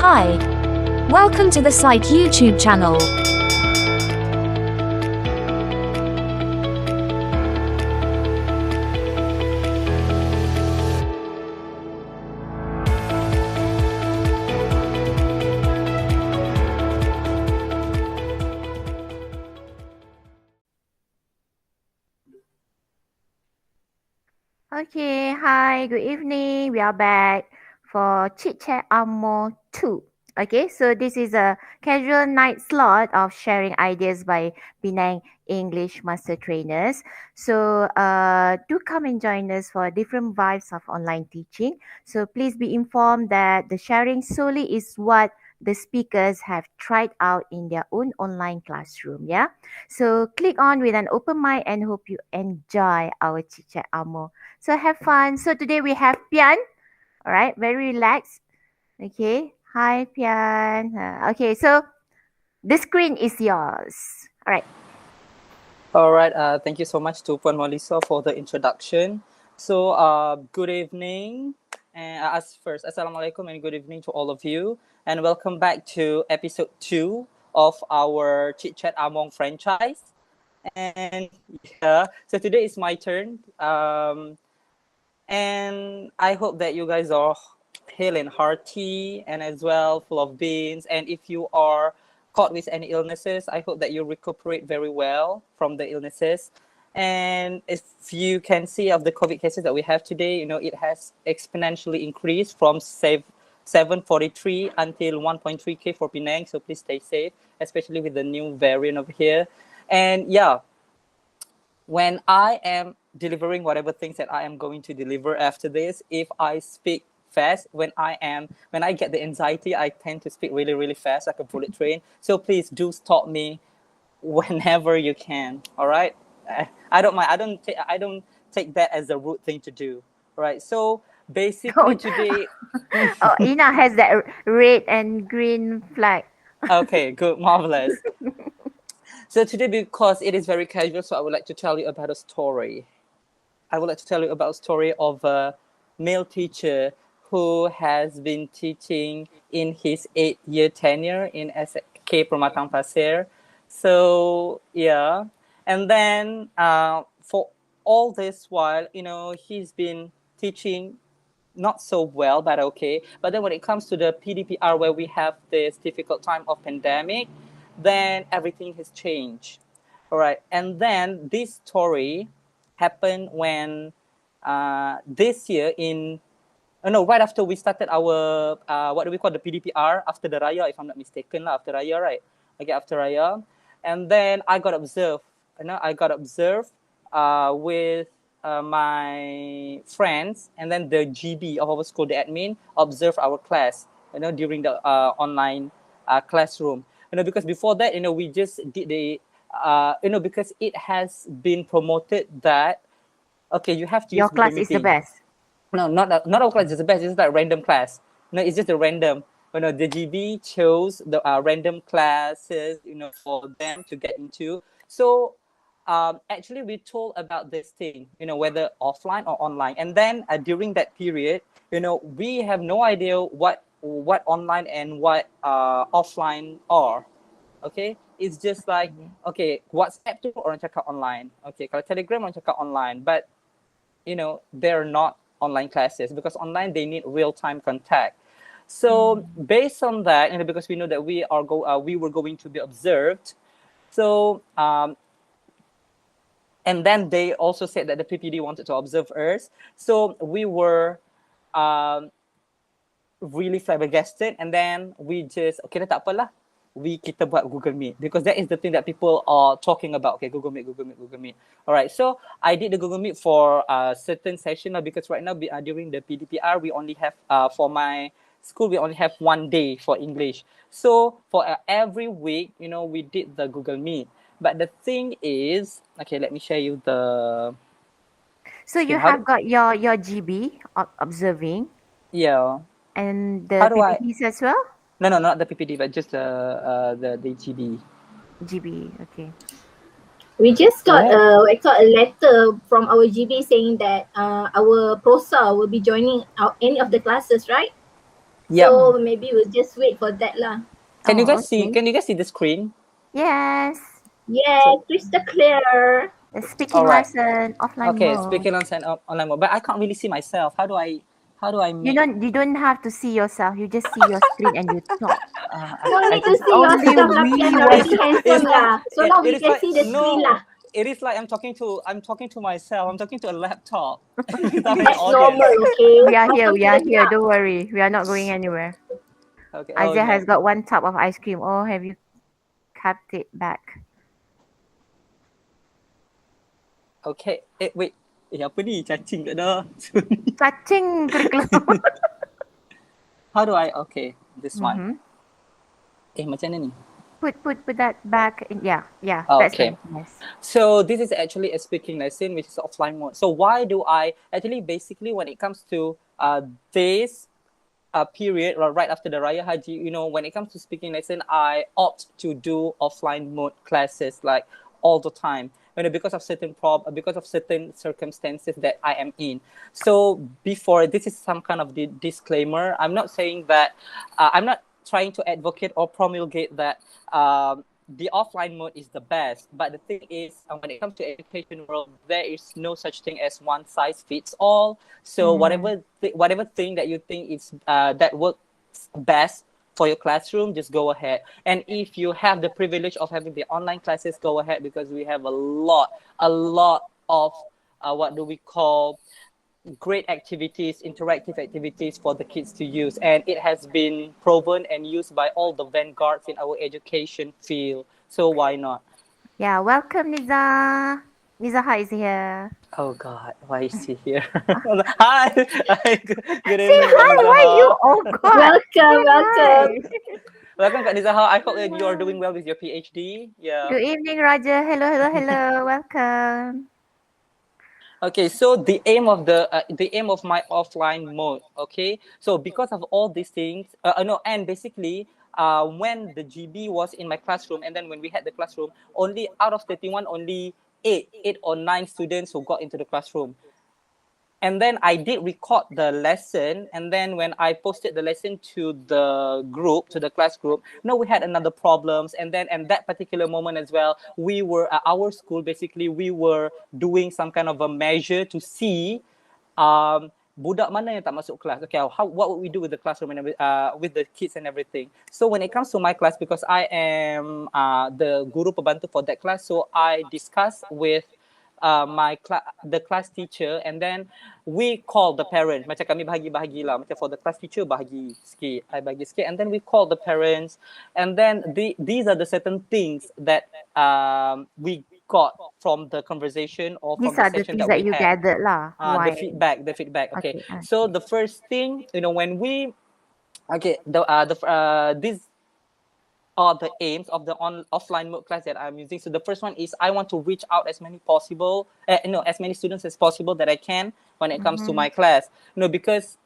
Hi. Welcome to the site YouTube channel. Okay, hi, good evening. We are back for Chit Chat Ang Moh 2. Okay, so this is a casual night slot of sharing ideas by Penang English Master Trainers. So do come and join us for different vibes of online teaching. So please be informed that the sharing solely is what the speakers have tried out in their own online classroom. Yeah. So click on with an open mind and hope you enjoy our Chit Chat Ang Moh. So have fun. So today we have Pian. All right, very relaxed. Okay. Hi, Pian. Okay, so the screen is yours. All right. All right. Thank you so much to Puan Melissa for the introduction. So, good evening. And as first, Assalamualaikum and good evening to all of you. And welcome back to episode 2 of our Chit Chat Ang Moh franchise. And yeah, so today is my turn. And I hope that you guys are hale and hearty and as well full of beans. And if you are caught with any illnesses, I hope that you recuperate very well from the illnesses. And if you can see of the COVID cases that we have today, it has exponentially increased from 743 until 1.3K for Penang. So please stay safe, especially with the new variant over here. And yeah, when I am delivering whatever things that I am going to deliver after this, if I speak fast, when I get the anxiety, I tend to speak really, really fast, like a bullet train. So please do stop me whenever you can. All right, I don't mind. I don't take that as a rude thing to do. All right. So basically today. Oh, Ina has that red and green flag. Okay, good, marvelous. So today, because it is very casual, so I would like to tell you about a story. I would like to tell you about a story of a male teacher who has been teaching in his 8-year tenure in SK Permatang Pasir. So yeah, and then for all this while, he's been teaching not so well, but okay. But then when it comes to the PDPR, where we have this difficult time of pandemic, then everything has changed. All right, and then this story happened when this year in no, right after we started our what do we call the PDPR, after the Raya, if I'm not mistaken, after Raya, right? Okay, after Raya, and then I got observed. I got observed with my friends, and then the GB of our school, the admin, observed our class. During the online classroom. Because before that, we just did the because it has been promoted that okay, you have to use Your Google class is the Meeting. best. No, not our class is the best. It's like random class. No, it's just a random. The GB chose the random classes, for them to get into. So, actually, we told about this thing, whether offline or online. And then during that period, we have no idea what online and what offline are. Okay, it's just like okay, WhatsApp tu orang cakap online. Okay, kalau Telegram orang cakap online, but they're not online classes because online they need real-time contact. So based on that, because we know that we were going to be observed, so and then they also said that the PPD wanted to observe us, so we were really flabbergasted, and then we just okay, tak apalah, kita buat Google Meet because that is the thing that people are talking about. Okay, Google Meet. All right, so I did the Google Meet for a certain session because right now during the PDPR we only have for my school we only have 1 day for English. So for every week, we did the Google Meet. But the thing is, okay, let me share you the. So you have got your GB observing. Yeah. And the How do I? PPTs as well? No, not the PPT, but just the GB. GB, okay. We just got a letter from our GB saying that our PROSA will be joining any of the classes, right? Yeah. So maybe we'll just wait for that lah. Can you Oh, guys see? okay. Can you guys see the screen? Yes. Yeah, crystal clear. The speaking All right. lesson, offline Okay. mode. Speaking on online mode, but I can't really see myself. How do I? How do I You make? don't have to see yourself. You just see your screen and you talk. No I need to just see Only yourself lah, we Pian. You're want it's already to. it's handsome like lah. So now it we is can like see the screen no. lah. It is like I'm talking to myself. I'm talking to a laptop without any That's audience. normal, okay? We are here. Welcome We to are the here. club. Don't worry. We are not going anywhere. Okay. Oh Azia yeah. has got one tub of ice cream. Oh, have you kept it back? Okay. Wait. Apa ni? Cacing kat dah. Cacing curriculum. How do I? Okay. This one. Mhm. Macam mana ni? Put that back. Yeah. Oh, That's okay. nice. So this is actually a speaking lesson, which is offline mode. So why do I actually basically when it comes to this period right after the Raya Haji, you know, when it comes to speaking lesson, I opt to do offline mode classes like all the time. You know, because of certain circumstances that I am in. So before this is some kind of disclaimer. I'm not saying that I'm not trying to advocate or promulgate that the offline mode is the best. But the thing is, when it comes to education world, there is no such thing as one size fits all. So whatever thing that you think is that works best for your classroom, just go ahead. And if you have the privilege of having the online classes, go ahead, because we have a lot of what do we call great activities, interactive activities for the kids to use. And it has been proven and used by all the vanguards in our education field. So why not? Yeah. Welcome, Niza. Nizaha is here. Oh God, why is she here? Hi. Hi. Good Say evening, hi. Why you? Nizaha. Oh God. Welcome, welcome. Hi. Welcome, Kak Nizaha. I hope that you are doing well with your PhD. Yeah. Good evening, Roger. Hello. Welcome. Okay, so the aim of my offline mode. Okay, so because of all these things, no, and basically, when the GB was in my classroom, and then when we had the classroom, only out of 31, only eight or nine students who got into the classroom. And then I did record the lesson, and then when I posted the lesson to the group, to the class group, we had another problems. And then at that particular moment as well, we were at our school, basically we were doing some kind of a measure to see budak mana yang tak masuk kelas. Okay, what would we do with the classroom and with the kids and everything. So when it comes to my class, because I am the guru pembantu for that class, so I discuss with the class teacher, and then we call the parents. Macam kami bahagi lah. Macam for the class teacher bahagi sikit, I bahagi sikit, and then we call the parents, and then these are the certain things that we got from the conversation or from These the are the session things that that we you had. gathered lah. The Why? feedback. Okay. Okay. So the first thing, when we, okay, these are the aims of the offline mode class that I'm using. So the first one is I want to reach out as many as many students as possible that I can when it comes to my class. Because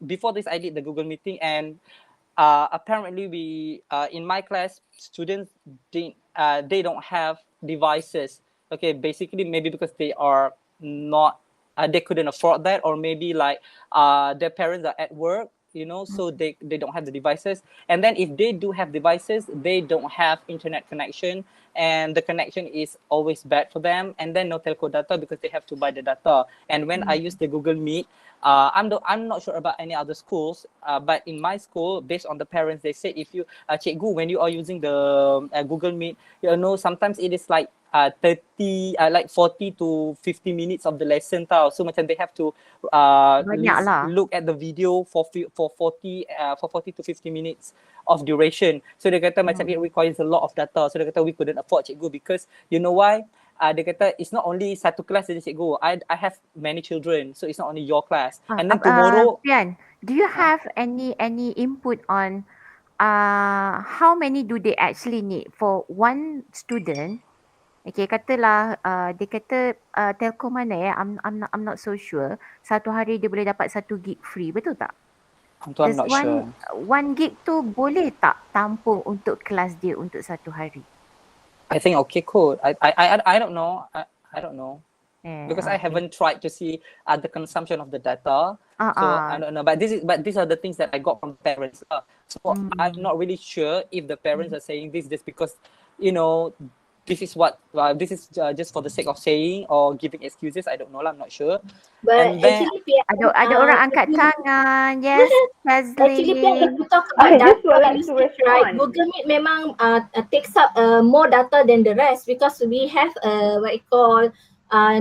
before this I did the Google meeting, and apparently we in my class students they don't have devices. Okay, basically maybe because they are not they couldn't afford that, or maybe like their parents are at work, so they don't have the devices. And then if they do have devices, they don't have internet connection, and the connection is always bad for them. And then no telco data because they have to buy the data. And when I use the Google Meet, I'm not sure about any other schools, but in my school, based on the parents, they said if you cikgu, when you are using the Google Meet, sometimes it is like 40 to 50 minutes of the lesson tau. So macam they have to Banyak lah. look at the video for 40 to 50 minutes of duration. So dia kata macam it requires a lot of data. So dia kata we couldn't afford cikgu, because you know why? Dia kata it's not only satu kelas saja cikgu. I have many children, so it's not only your class. And then tomorrow, Pian, do you have any input on how many do they actually need for one student? Okay, katalah dia kata telco mana I'm not so sure. Satu hari dia boleh dapat 1 gig free, betul tak? I'm not sure. 1 gig tu boleh tak tampung untuk kelas dia untuk satu hari? I think okay, cool. I don't know. I don't know. because I haven't tried to see the consumption of the data. So I don't know, but these are the things that I got from parents. So I'm not really sure if the parents are saying this just because, you know, this is what this is just for the sake of saying or giving excuses. I don't know lah. I'm not sure. But And then actually, Pian, Ada orang angkat tangan. Yes, actually, Pian, if Leslie. you talk about I just data would like to usage, right? respond. Google Meet memang takes up more data than the rest because we have what you call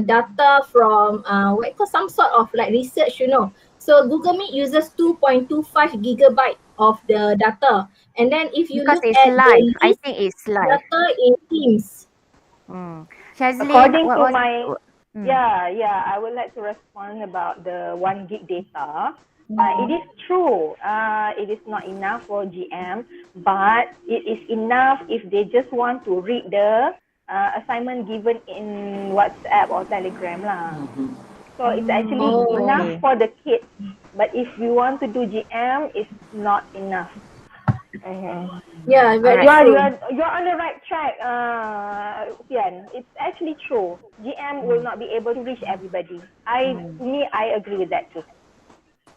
data from what you call some sort of like research, you know. So Google Meet uses 2.25 gigabyte of the data, and then if you Because look it's at the live. I list think it's live. data in Teams. Shazlin, According what to was my, I would like to respond about the 1 gig data. It is true. It is not enough for GM, but it is enough if they just want to read the assignment given in WhatsApp or Telegram lah. So it's actually enough for the kids. But if you want to do GM, it's not enough. Yeah, very true. You're on the right track, Pian. It's actually true. GM will not be able to reach everybody. I agree with that too.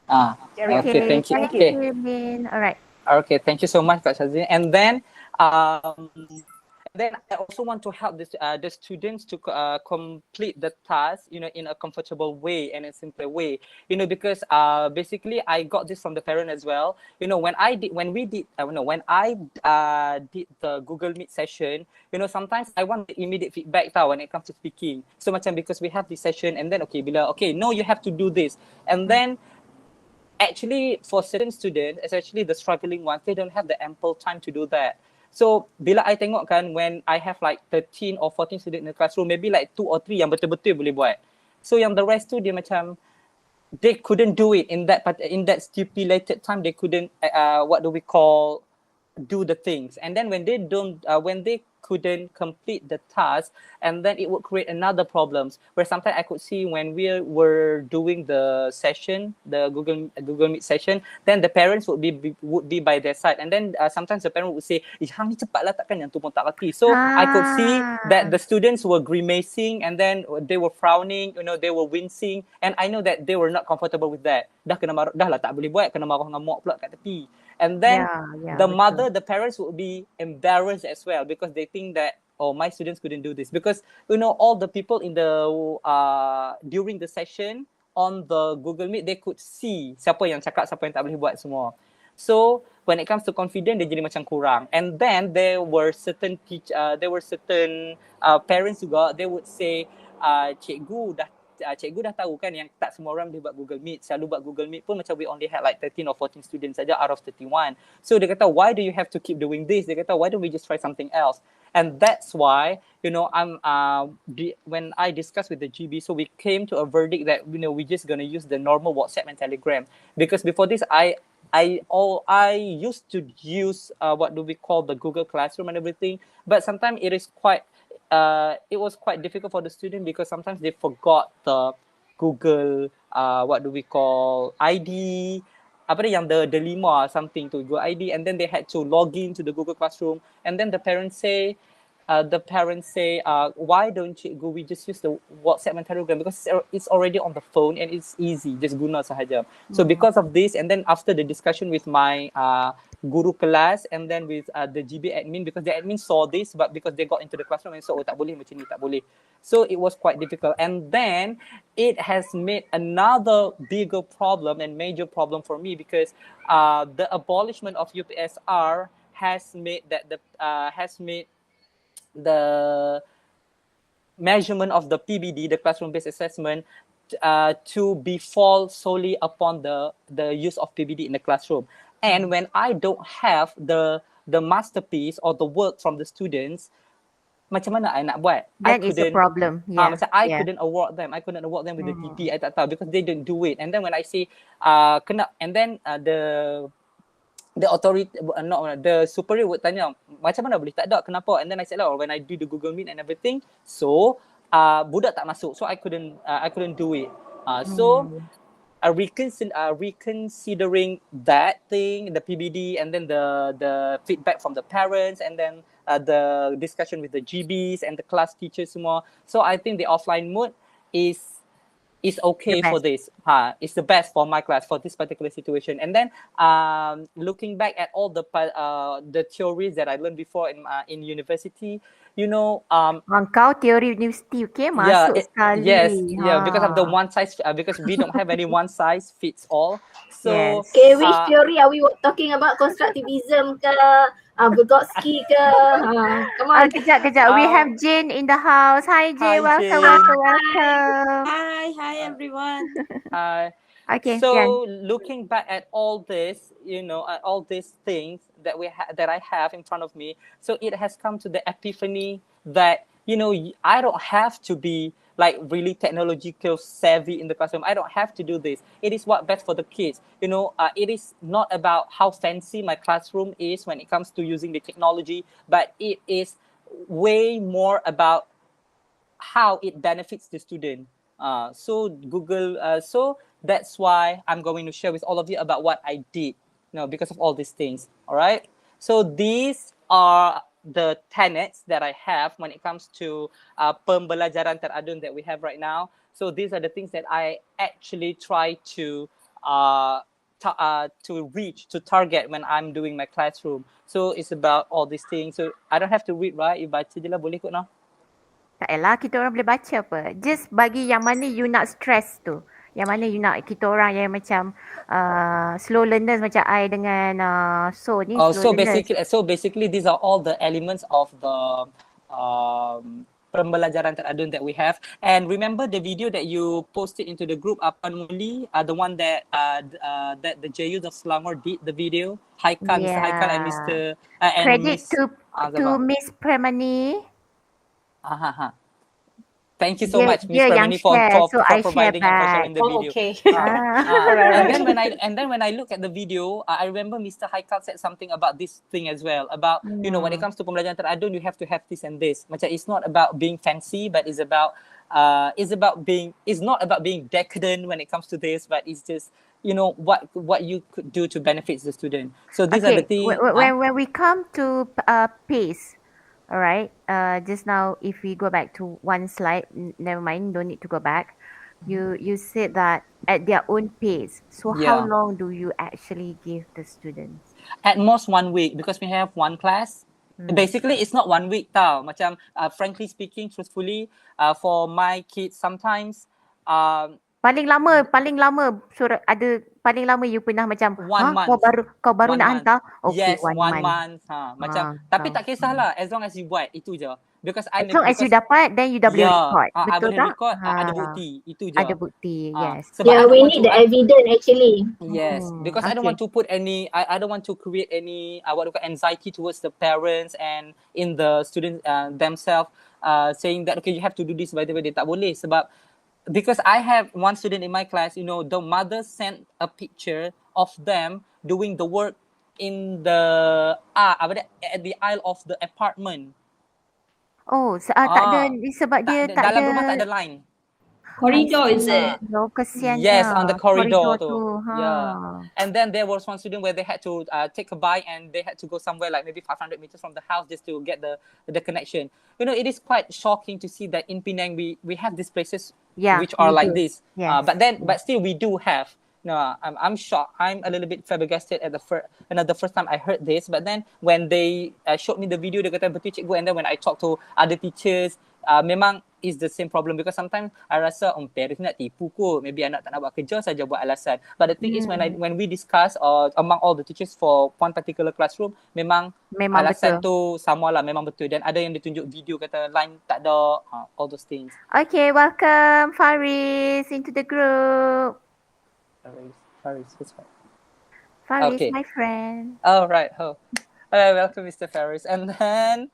Okay, thank you. Thank you, Min. All right. Okay, thank you so much, Kak Shazlin. And then I also want to help the students to complete the task, you know, in a comfortable way and a simpler way, you know, because basically I got this from the parent as well. You know, when I did the Google Meet session, you know, sometimes I want the immediate feedback when it comes to speaking. So macam because we have this session and then no, you have to do this, and then actually for certain students, especially the struggling ones, they don't have the ample time to do that. So bila I tengok kan, when I have like 13 or 14 students in the classroom, maybe like 2 or 3 yang betul-betul boleh buat. So yang the rest tu dia macam they couldn't do it in that stipulated time. They couldn't do the things. And then when they couldn't complete the task, and then it would create another problems where sometimes I could see when we were doing the session, the Google Meet session, then the parents would be by their side, and then sometimes the parent would say, hang ni cepatlah takkan yang tu pun tak reti. So I could see that the students were grimacing, and then they were frowning, you know, they were wincing, and I know that they were not comfortable with that. Dah lah tak boleh buat, kena marah dengan mak pula kat tepi. And then the parents would be embarrassed as well because they think that, oh, my students couldn't do this. Because, you know, all the people in the during the session on the Google Meet, they could see siapa yang cakap, siapa yang tak boleh buat semua. So when it comes to confidence, dia jadi macam kurang. And then there were certain parents juga, they would say, cikgu dah tahu kan yang tak semua orang boleh buat Google Meet. Selalu buat Google Meet pun macam we only had like 13 or 14 students saja out of 31. So dia kata, why do you have to keep doing this? Dia kata, why don't we just try something else? And that's why, you know, when I discussed with the GB, so we came to a verdict that, you know, we're just going to use the normal WhatsApp and Telegram. Because before this, I used to use what do we call the Google Classroom and everything. But sometimes it was quite difficult for the student because sometimes they forgot the Google ID, apa yang the 5 or something to Google ID, and then they had to log in to the Google Classroom, and then the parents say, why don't we just use the WhatsApp and Telegram because it's already on the phone and it's easy, just guna sahaja. So because of this, and then after the discussion with my guru kelas and then with the GB admin, because the admin saw this, but because they got into the classroom and saw, oh tak boleh macam ni, tak boleh. So it was quite difficult. And then it has made another bigger problem and major problem for me because the abolishment of UPSR has made the measurement of the PBD, the classroom-based assessment, to be fall solely upon the use of PBD in the classroom. And when I don't have the masterpiece or the work from the students, macam mana I nak buat? That is a problem. Macam I couldn't award them. I couldn't award them with the TP. I tak tahu because they didn't do it. And then when I say kena, and then the authority, the superior would tanya, macam mana boleh tak ada, kenapa? And then I said, when I do the Google Meet and everything, so budak tak masuk, so I couldn't do it. So reconsidering that thing, the PBD, and then the feedback from the parents, and then the discussion with the GBs and the class teachers semua. So I think the offline mode is okay for this. It's the best for my class for this particular situation. And then looking back at all the theories that I learned before in university, you know, Kau teori universiti, okay? Masuk sekali. yes, yeah, because of the one size, because we don't have any one size fits all. So, Yes. Okay, which theory are we talking about? Constructivism ke? Vygotsky ke? Come on. Kejap. We have Jane in the house. Hi, Jane. Hi, Welcome. Jane. Hi everyone. Okay, so Pian. looking back at all this, at all these things that that I have in front of me, so it has come to the epiphany that I don't have to be like really technological savvy in the classroom. I don't have to do this. It is what best for the kids. It is not about how fancy my classroom is when it comes to using the technology, but it is way more about how it benefits the student. So that's why I'm going to share with all of you about what I did, because of all these things. All right. So these are the tenets that I have when it comes to pembelajaran teradun that we have right now. So these are the things that I actually try to target when I'm doing my classroom. So it's about all these things. So I don't have to read, right? You baca je lah, boleh kot, no? Tak payahlah, kita orang boleh baca apa. Just bagi yang mana you nak stress tu. Yang mana you nak kita orang yang macam slow learners macam I dengan So ni slow learners. So basically these are all the elements of the pembelajaran teradun that we have. And remember the video that you posted into the group, Muli, the one that that the JUs of Selangor did the video. Haikal, Mr. Haikal and Mr. And Credit Miss, to Miss Premani. Thank you so much, Miss Premani, for providing and for sharing the video. Okay. And then when I look at the video, I remember Mr. Haikal said something about this thing as well. About when it comes to pembelajaran teradun, you have to have this and this. Macam it's not about being fancy, but it's not about being decadent when it comes to this, but it's just what you could do to benefit the student. So these are the things. When we come to pace. All right. Just now, if we go back to one slide, never mind. Don't need to go back. You said that at their own pace. So how long do you actually give the students? At most 1 week, because we have one class. Basically, it's not 1 week tau. Macam frankly speaking, truthfully, for my kids sometimes. Paling lama surat ada paling lama you pernah macam 1 month. Kau baru nak hantar. Okay, yes, 1 month. Macam tapi tak kisahlah, as long as you buat itu je. Because as long as you dapat, then you dah boleh record. Betul I boleh tak? record, ada bukti, itu je. Ada bukti, yes. We need the evidence actually. Yes, because I don't want to put any, I don't want to create any anxiety towards the parents and in the students themselves, saying that okay, you have to do this by the way. Dia tak boleh sebab because I have one student in my class, the mother sent a picture of them doing the work in the at the aisle of the apartment. Oh, tak ada sebab dia tak ada. Dalam rumah tak ada line. Corridor is it? Kesian. Yes, on the corridor tu. Yeah. And then there was one student where they had to take a bike and they had to go somewhere like maybe 500 meters from the house just to get the connection. It is quite shocking to see that in Penang we have these places which are like this. Yes. But still we do have. No, I'm shocked. I'm a little bit flabbergasted at the first time I heard this. But then when they showed me the video, dia kata betul cikgu. And then when I talk to other teachers, memang is the same problem because sometimes I rasa parents nak tipu kot. Maybe anak tak nak buat kerja saja buat alasan. But the thing is when we discuss among all the teachers for one particular classroom, memang alasan betul. Tu sama lah, memang betul. Dan ada yang ditunjuk video kata line tak ada, all those things. Okay, welcome Faris into the group. Faris, who's that? Faris, Okay. my friend. Oh, right. Welcome, Mr. Faris. And then,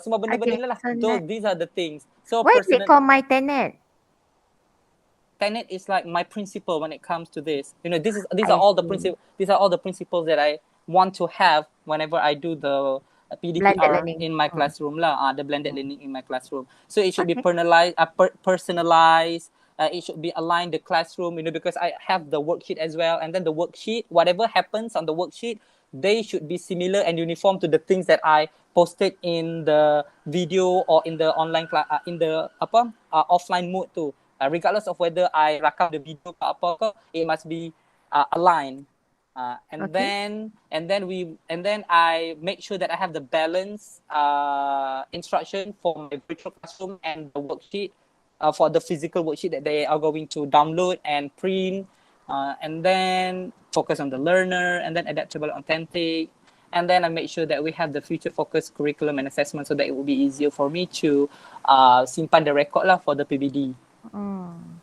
semua benda-benda lah. So these are the things. So why is it called my tenet? Tenet is like my principle when it comes to this. These are all the principles that I want to have whenever I do the PDPR in my classroom lah. The blended learning in my classroom. So it should be personalized. It should be aligned the classroom, because I have the worksheet as well. And then the worksheet, whatever happens on the worksheet, they should be similar and uniform to the things that I posted in the video or in the online class, in the offline mode too. regardless of whether I rakam the video ke apa ke, it must be aligned. And Okay. then I make sure that I have the balance instruction for my virtual classroom and the worksheet for the physical worksheet that they are going to download and print, and then focus on the learner, and then adaptable, authentic, and then I make sure that we have the future focused curriculum and assessment so that it will be easier for me to simpan the record lah for the PBD.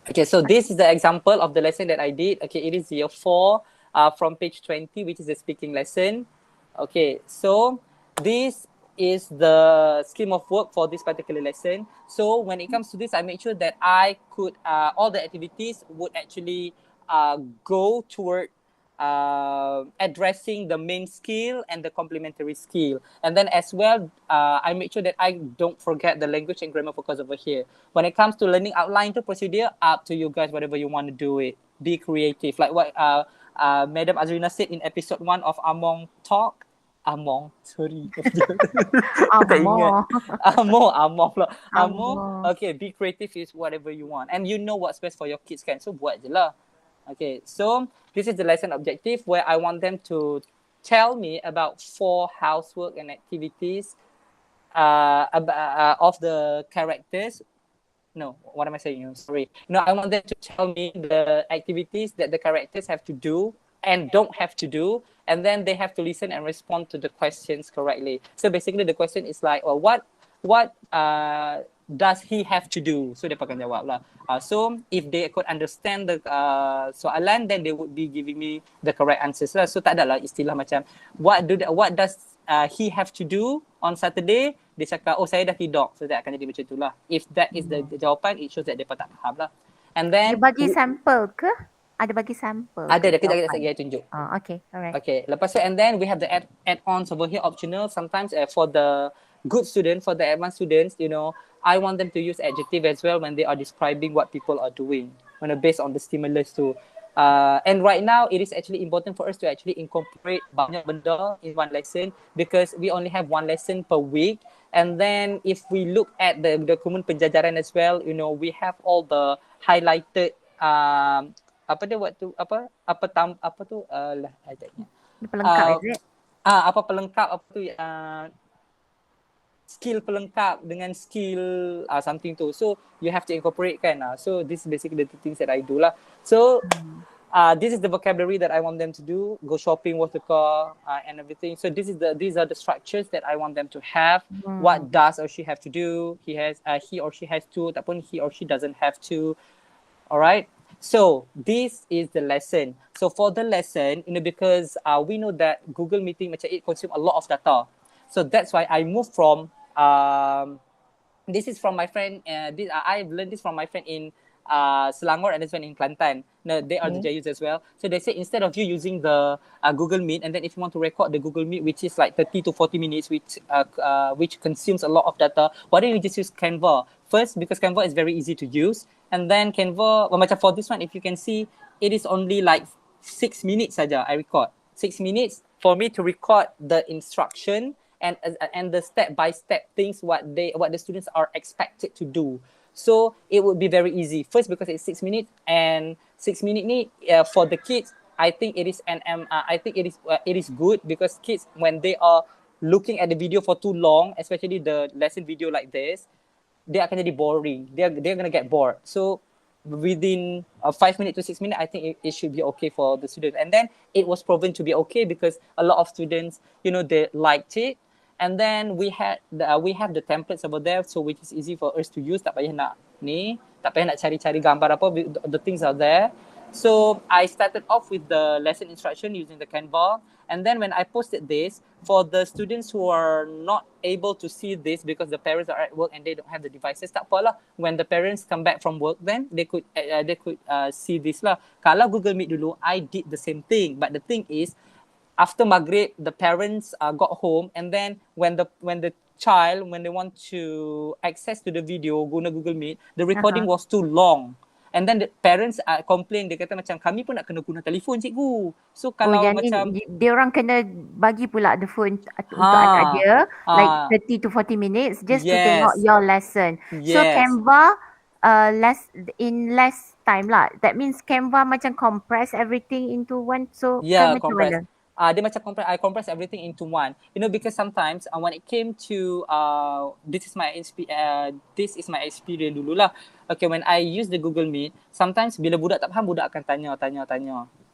Okay, so this is the example of the lesson that I did. Okay, it is year 4 from page 20, which is the speaking lesson. Okay, so this is the scheme of work for this particular lesson. So when it comes to this, I make sure that I could, all the activities would actually go toward addressing the main skill and the complementary skill. And then as well, I make sure that I don't forget the language and grammar focus over here. When it comes to learning outline to procedure, up to you guys, whatever you want to do it. Be creative. Like what Madam Azrina said in episode 1 of Among Talk. Among, sorry. Tak ingat. Among pula. Among. Okay, be creative is whatever you want. And you know what's best for your kids kan. So buat je lah. Okay, so this is the lesson objective where I want them to tell me about 4 housework and activities of the characters. No, what am I saying? Sorry. No, I want them to tell me the activities that the characters have to do and don't have to do, and then they have to listen and respond to the questions correctly. So basically the question is like, well, what does he have to do? So dia akan jawab lah. So if they could understand the soalan, then they would be giving me the correct answers lah. So tak adalah istilah macam what does he have to do on Saturday? Dia cakap, oh saya dah tidur. So dia akan jadi macam itulah. If that is the jawapan, it shows that dia tak faham lah. And then Dia bagi sampel ke? Ada bagi sampel? Ada, kejap saya tunjuk. Okay, alright. Okay, lepas tu, and then we have the add-ons over here, optional. Sometimes for the good students, for the advanced students, you know, I want them to use adjective as well when they are describing what people are doing, based on the stimulus too. And right now, it is actually important for us to actually incorporate banyak benda in one lesson because we only have one lesson per week. And then if we look at the dokumen penjajaran as well, you know, we have all the highlighted apa tu Pelengkap, is it? apa pelengkap apa tu skill pelengkap dengan skill something tu. So you have to incorporate kan. So this is basically the things that I do lah. So this is the vocabulary that I want them to do. Go shopping, wash the car, and everything. So these are the structures that I want them to have. What does or she have to do? He or she has to. Ataupun he or she doesn't have to. Alright. So this is the lesson. So for the lesson, you know, because we know that Google Meeting macam it consume a lot of data. So that's why I moved from this is from my friend. I've learned this from my friend in Selangor and this one in Kelantan. No, they are the Jayus as well. So they say instead of you using the Google Meet, and then if you want to record the Google Meet, which is like 30 to 40 minutes, which consumes a lot of data, why don't you just use Canva? First, because Canva is very easy to use. And then Canva, macam for this one, if you can see, it is only like 6 minutes saja I record. 6 minutes for me to record the instruction and the step-by-step things what the students are expected to do. So it would be very easy. First, because it's 6 minutes, and 6 minutes ni for the kids, I think it is it is good because kids, when they are looking at the video for too long, especially the lesson video like this, they akan jadi boring. They're gonna get bored. So within 5 minutes to 6 minutes, I think it should be okay for the students. And then it was proven to be okay because a lot of students, you know, they liked it. And then we have the templates over there, so which is easy for us to use. Tak payah nak cari-cari gambar apa. The things are there. So I started off with the lesson instruction using the Canva. And then when I posted this, for the students who are not able to see this because the parents are at work and they don't have the devices, tak apalah. When the parents come back from work, then they could see this lah. Kalau Google Meet dulu, I did the same thing. But the thing is, after Maghrib, the parents got home, and then when the child, when they want to access to the video guna Google Meet, the recording was too long. And then the parents complain, dia kata macam kami pun nak kena guna telefon cikgu. So kalau macam dia orang kena bagi pula the phone untuk anak dia like 30 to 40 minutes just to tengok your lesson. So Canva less time lah. That means Canva macam compress everything into one. So Yeah, kan macam compress. mana? Dia macam I compress everything into one. You know, because sometimes when it came to this is my experience dulu lah. Okay, when I use the Google Meet, sometimes bila budak tak faham, budak akan tanya.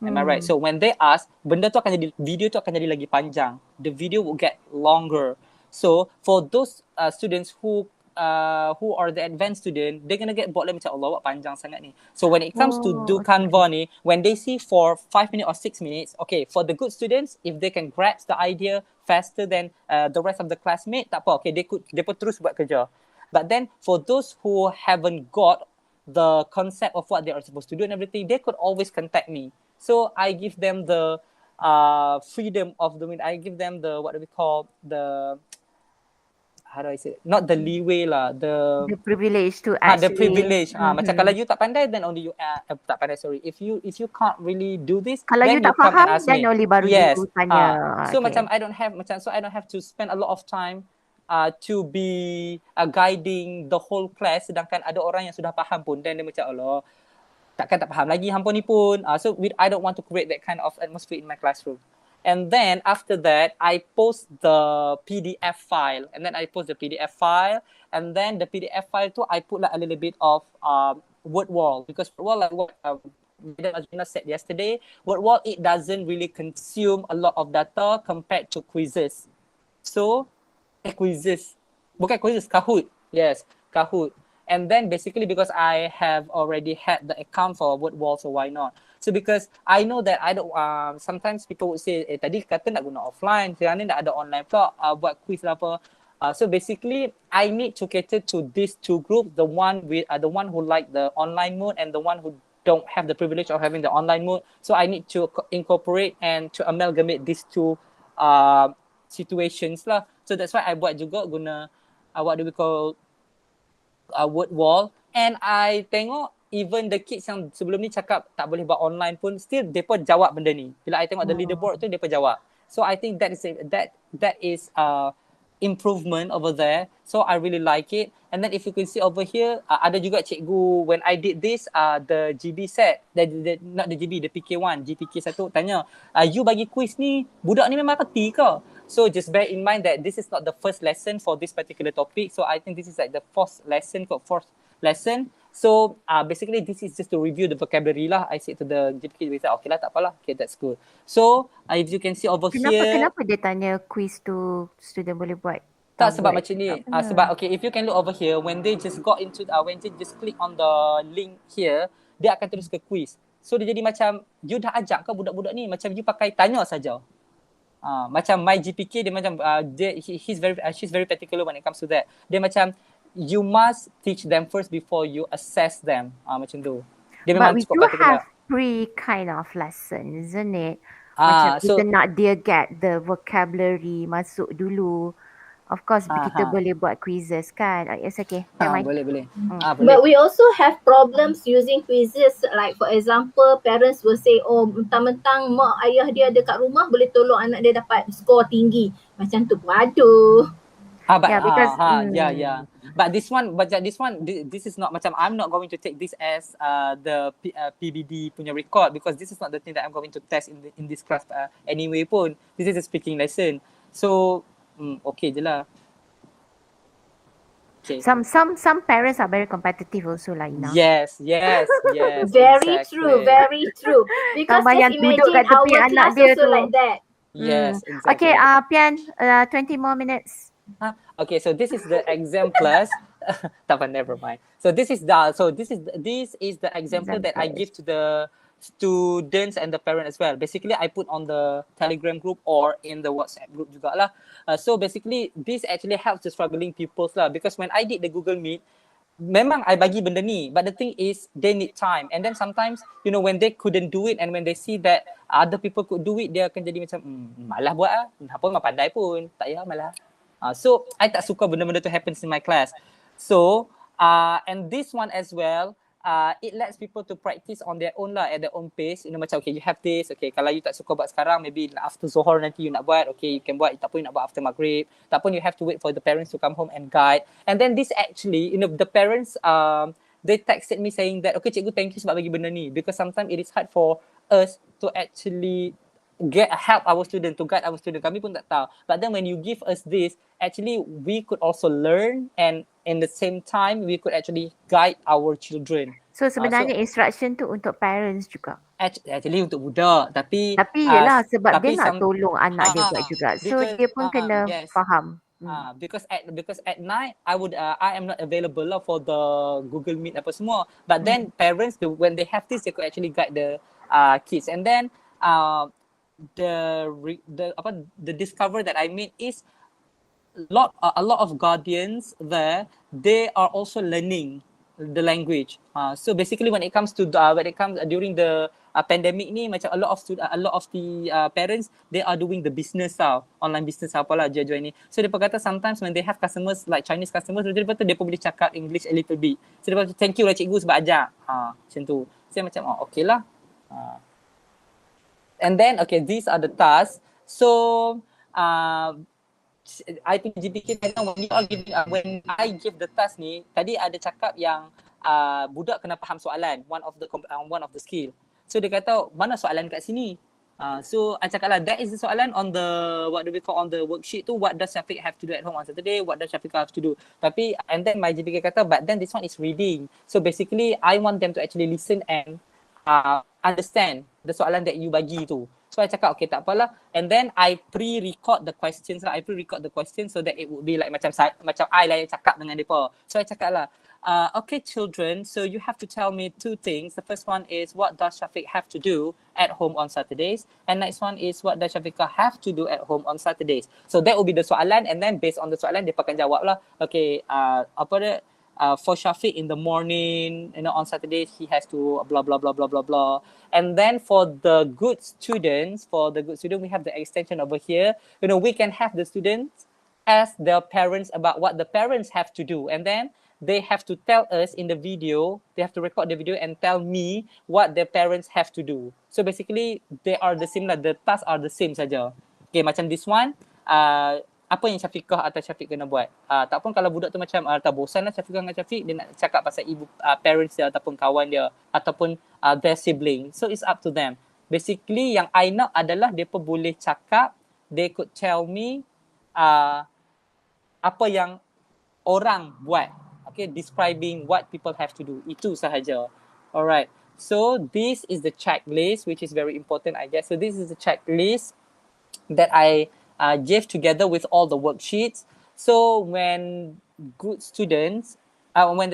Am I right? So when they ask, video tu akan jadi lagi panjang. The video will get longer. So for those students who are the advanced student, they're gonna get bored like macam Allah, panjang sangat ni. So when it comes to do Canva ni, when they see for 5 minutes or 6 minutes, okay, for the good students, if they can grasp the idea faster than the rest of the classmate, tak apa, okay, they pun terus buat kerja. But then for those who haven't got the concept of what they are supposed to do and everything, they could always contact me. So I give them the freedom of doing. I give them the, what do we call, the, how do I say it? Not the leeway lah, the privilege to actually. The privilege. Macam kalau you tak pandai, then only you tak pandai. Sorry, if you can't really do this, Kalau then you tak come faham, and ask then me. only baru Yes. you tanya. So macam I don't have to spend a lot of time to be guiding the whole class. Sedangkan ada orang yang sudah faham pun, then dia macam Allah, takkan tak faham lagi hampa ni pun. So I don't want to create that kind of atmosphere in my classroom. And then after that, I post the PDF file. And then And then the PDF file too, I put like a little bit of word wall. Because word wall, like what Madam Azrina said yesterday, word wall, it doesn't really consume a lot of data compared to quizzes. So, quizzes. Bukan quizzes, Kahoot. Yes, Kahoot. And then basically because I have already had the account for word wall, so why not? So because I know that I don't, sometimes people would say, tadi kata nak guna offline, sekarang ni nak ada online pula, buat quiz lah apa. So basically, I need to cater to these two groups, the one who like the online mode and the one who don't have the privilege of having the online mode. So I need to incorporate and to amalgamate these two situations lah. So that's why I buat juga guna, what do we call, word wall. And I tengok even the kids yang sebelum ni cakap tak boleh buat online pun, still mereka jawab benda ni. Bila I tengok the leaderboard tu, mereka jawab. So I think that is improvement over there. So I really like it. And then if you can see over here, ada juga cikgu, when I did this, the GB set, not the GB, the PK1, GPK1 tanya, you bagi quiz ni, budak ni memang reti ke? So just bear in mind that this is not the first lesson for this particular topic. So I think this is like the fourth lesson. So basically this is just to review the vocabulary lah. I said to the GPK, okay lah, tak apalah. Okay, that's good. So if you can see over here. Kenapa dia tanya quiz tu student boleh buat? Tak, sebab macam ni. Sebab okay, if you can look over here, when they just got into, when they just click on the link here, dia akan terus ke quiz. So dia jadi macam, you dah ajak ke budak-budak ni? Macam you pakai tanya saja. Macam my GPK, dia macam she's very particular when it comes to that. Dia macam you must teach them first before you assess them. Macam tu. Dia memang cukup particular. But we do have pre kind of lesson, isn't it? Macam kita nak dia get the vocabulary masuk dulu. Of course, kita boleh buat quizzes kan. It's okay. Boleh. Boleh. But we also have problems using quizzes. Like for example, parents will say, oh mentang-mentang mak ayah dia ada kat rumah, boleh tolong anak dia dapat skor tinggi. Macam tu pun aduh. But this one, this is not macam, I'm not going to take this as the PBD punya record, because this is not the thing that I'm going to test in this class anyway pun. This is a speaking lesson. So okay je lah. Okay. Some parents are very competitive also lah, Ina. Yes. Very true. Because just imagine our class also like that. Yes, exactly. Okay, Pian, 20 more minutes. Okay, so this is the exam plus. Never mind. So this is the example that I give to the students and the parent as well. Basically, I put on the Telegram group or in the WhatsApp group juga lah. So basically, this actually helps the struggling pupils lah. Because when I did the Google Meet, memang I bagi benda ni. But the thing is, they need time. And then sometimes, when they couldn't do it and when they see that other people could do it, dia akan jadi macam, malah buat lah. Apa memang pandai pun. Tak payah malah. So, I tak suka benda-benda tu happens in my class. So, and this one as well, it lets people to practice on their own lah, at their own pace. Macam, okay, you have this. Okay, kalau you tak suka buat sekarang, maybe after Zohor nanti you nak buat. Okay, you can buat. Tak pun you nak buat after Maghrib. Tak pun you have to wait for the parents to come home and guide. And then this actually, the parents they texted me saying that, okay cikgu, thank you sebab bagi benda ni, because sometimes it is hard for us to actually help our student, to guide our student. Kami pun tak tahu. But then when you give us this, actually we could also learn, and in the same time we could actually guide our children. So sebenarnya instruction tu untuk parents juga. Actually untuk budak, tapi yelah sebab tapi dia nak tolong anak dia buat juga. So because, dia pun kena faham. Because at night I am not available lah for the Google Meet apa semua. But then parents, when they have this, they could actually guide the kids. And then the discovery that I made is a lot of guardians there, they are also learning the language. So basically when it comes during the pandemic ni, macam a lot of the parents, they are doing the business online business apalah jual ni. So dia kata sometimes when they have customers like Chinese customers, dia pun boleh cakap English a little bit. So dia kata thank you lah cikgu sebab ajar. Macam tu. Saya macam okay lah. And then these are the tasks. So I think GPK when I give the task ni, tadi ada cakap yang budak kena faham soalan, one of the skill. So dia kata mana soalan kat sini? So I cakap lah, that is the soalan on the on the worksheet tu, what does Syafiq have to do at home on Saturday, what does Syafiq have to do. Tapi and then my GPK kata, but then this one is reading. So basically I want them to actually listen and understand the soalan that you bagi tu. So I cakap okay tak apalah, and then I pre-record the questions lah. I pre-record the questions so that it would be like macam I lah yang cakap dengan mereka. So I cakap lah, okay children, so you have to tell me two things. The first one is, what does Syafiq have to do at home on Saturdays? And next one is, what does Syafiqah have to do at home on Saturdays? So that will be the soalan, and then based on the soalan dia akan jawab lah. Okay, for Syafiq in the morning, on Saturdays he has to blah blah blah blah blah blah. And then for the good students, we have the extension over here. We can have the students ask their parents about what the parents have to do, and then they have to tell us in the video. They have to record the video and tell me what their parents have to do. So basically they are the same lah. The tasks are the same saja. Okay, macam this one. Apa yang Syafiqah atau Syafiq kena buat. Tak pun kalau budak tu macam tak bosan lah Syafiqah dengan Syafiq, dia nak cakap pasal parents dia ataupun kawan dia ataupun their sibling. So it's up to them. Basically yang I nak adalah dia pun boleh cakap, they could tell me apa yang orang buat. Okay, describing what people have to do. Itu sahaja. Alright. So this is the checklist, which is very important, I guess. So this is the checklist that I gave together with all the worksheets. So when good students, when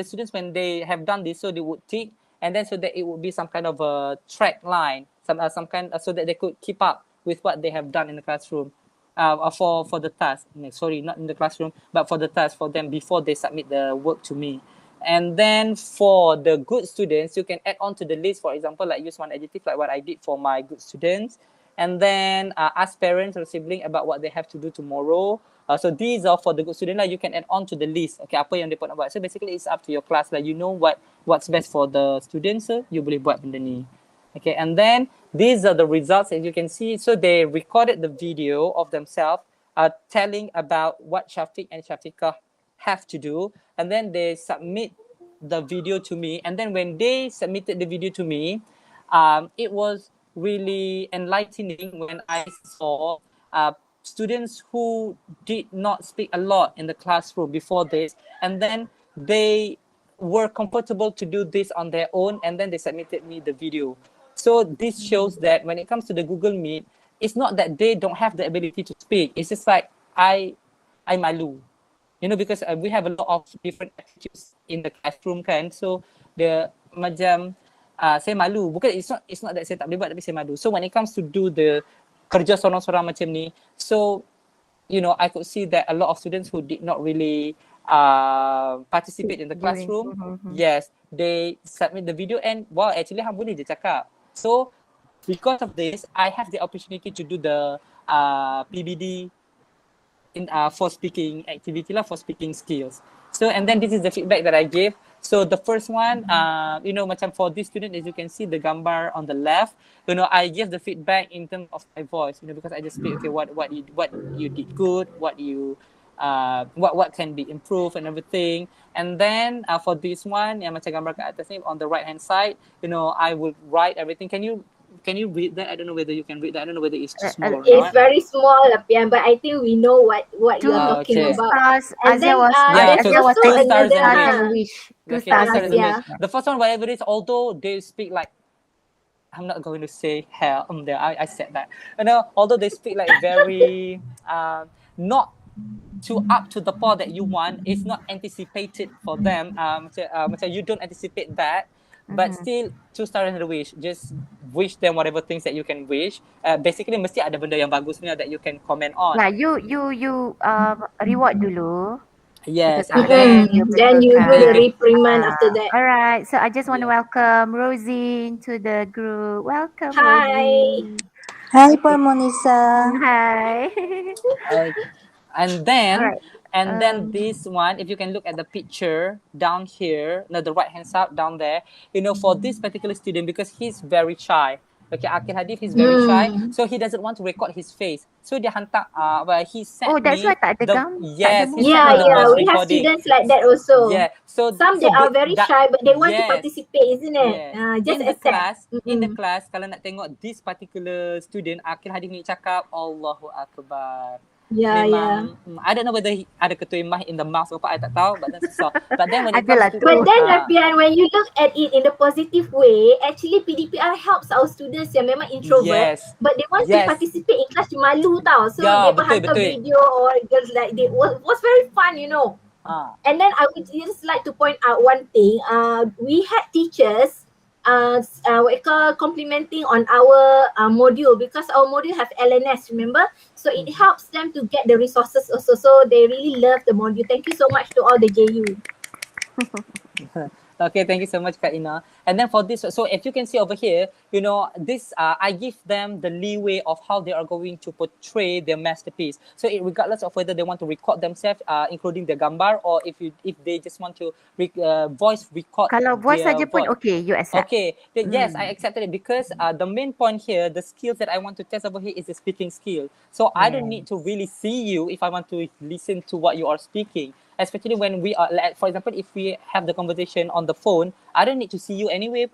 they have done this, so they would tick, and then so that it would be some kind of a track line, some kind, so that they could keep up with what they have done in the classroom, for the task. Sorry, not in the classroom, but for the task for them before they submit the work to me. And then for the good students, you can add on to the list. For example, like use one adjective, like what I did for my good students. And then ask parents or sibling about what they have to do tomorrow. So these are for the good student lah. You can add on to the list. Okay, apa yang mereka nak buat. So basically it's up to your class lah. You know what's best for the students. So you boleh buat benda ni. Okay, and then these are the results as you can see. So they recorded the video of themselves telling about what Syafiq and Syafiqah have to do. And then they submit the video to me. And then when they submitted the video to me, it was really enlightening when I saw students who did not speak a lot in the classroom before this, and then they were comfortable to do this on their own, and then they submitted me the video. So this shows that when it comes to the Google Meet, it's not that they don't have the ability to speak. It's just like I malu, because we have a lot of different attitudes in the classroom kan. So the macam saya malu. Bukan, it's not that saya tak boleh buat, tapi saya malu. So when it comes to do the kerja sorang-sorang macam ni, so I could see that a lot of students who did not really participate in the classroom, yes, they submit the video and wow, actually hang boleh je cakap. So because of this, I have the opportunity to do the PBD for speaking activity lah, for speaking skills. So and then this is the feedback that I gave. So the first one, macam for this student, as you can see the gambar on the left, I give the feedback in terms of my voice, because I just speak, okay, what you did good, what you what can be improved and everything. And then for this one, yang macam gambar kat atas ni, on the right hand side, I would write everything. Can you read that? I don't know whether you can read that. I don't know whether it's too small or It's not. very small, Pian, but I think we know what you are talking okay. about. Stars. And Azia then was Yeah, there's two also stars and another wish. Two Okay, stars two stars and and yeah. wish. The first one, whatever it is, although they speak like, I'm not going to say hell. There, I said that. Although they speak like very not too up to the par that you want, it's not anticipated for them. Macam you don't anticipate that, but still 2 stars and a wish. Just wish them whatever things that you can wish. Basically, mesti ada benda yang bagus punya that you can comment on. Nah, you reward dulu. Yes, Because and then then you do the reprimand after that. Alright, so I just want to Yeah. welcome Rosie into the group. Welcome, Hi. Rosie. Hi, Monisa. Hi. And then Alright. this one, if you can look at the picture down here, the right hand side down there, for this particular student, because he's very shy. Okay, Akil Hadif, he's very shy, so he doesn't want to record his face. So dia hantar, he sent Oh, that's me why tak ada yes, he sent Yeah, me the voice we have recording. students like that also. Yeah, so Some they are very shy, but they want to participate, isn't it? Yes. Just In the class, kalau nak tengok this particular student, Akil Hadif ni cakap, Allahu Akbar. Memang, I don't know whether ada ketua imah in the mouth apa, I tak tahu, but then susah. But then when it comes to Pian, when you look at it in the positive way, actually PDPR helps our students yang memang introvert, but they want to participate in class, malu tau. So they hantar video or girls like they was very fun, And then I would just like to point out one thing. We had teachers complimenting on our module, because our module have LNS, remember? So it helps them to get the resources also. So they really love the module. Thank you so much to all the JU. Okay, thank you so much, Kak Ina. And then for this, so if you can see over here, this I give them the leeway of how they are going to portray their masterpiece. So regardless of whether they want to record themselves, including the gambar, or if they just want to voice record. Kalau voice saja pun okay, you accept. Okay, yes, I accepted it, because the main point here, the skills that I want to test over here is the speaking skill. So I don't need to really see you if I want to listen to what you are speaking. Especially when we are, for example, if we have the conversation on the phone, I don't need to see you anyway.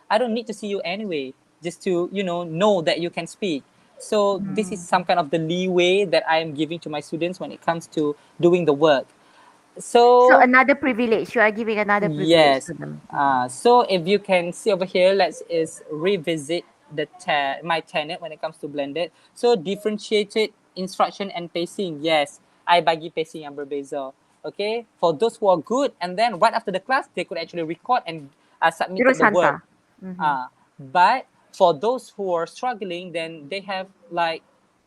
I don't need to see you anyway, just to know that you can speak. So this is some kind of the leeway that I am giving to my students when it comes to doing the work. So another privilege. You are giving another privilege to them. So if you can see over here, let's revisit my tenet when it comes to blended. So differentiated instruction and pacing. Yes, I bagi pacing yang berbeza. Okay, for those who are good, and then right after the class, they could actually record and submit the work. But for those who are struggling, then they have like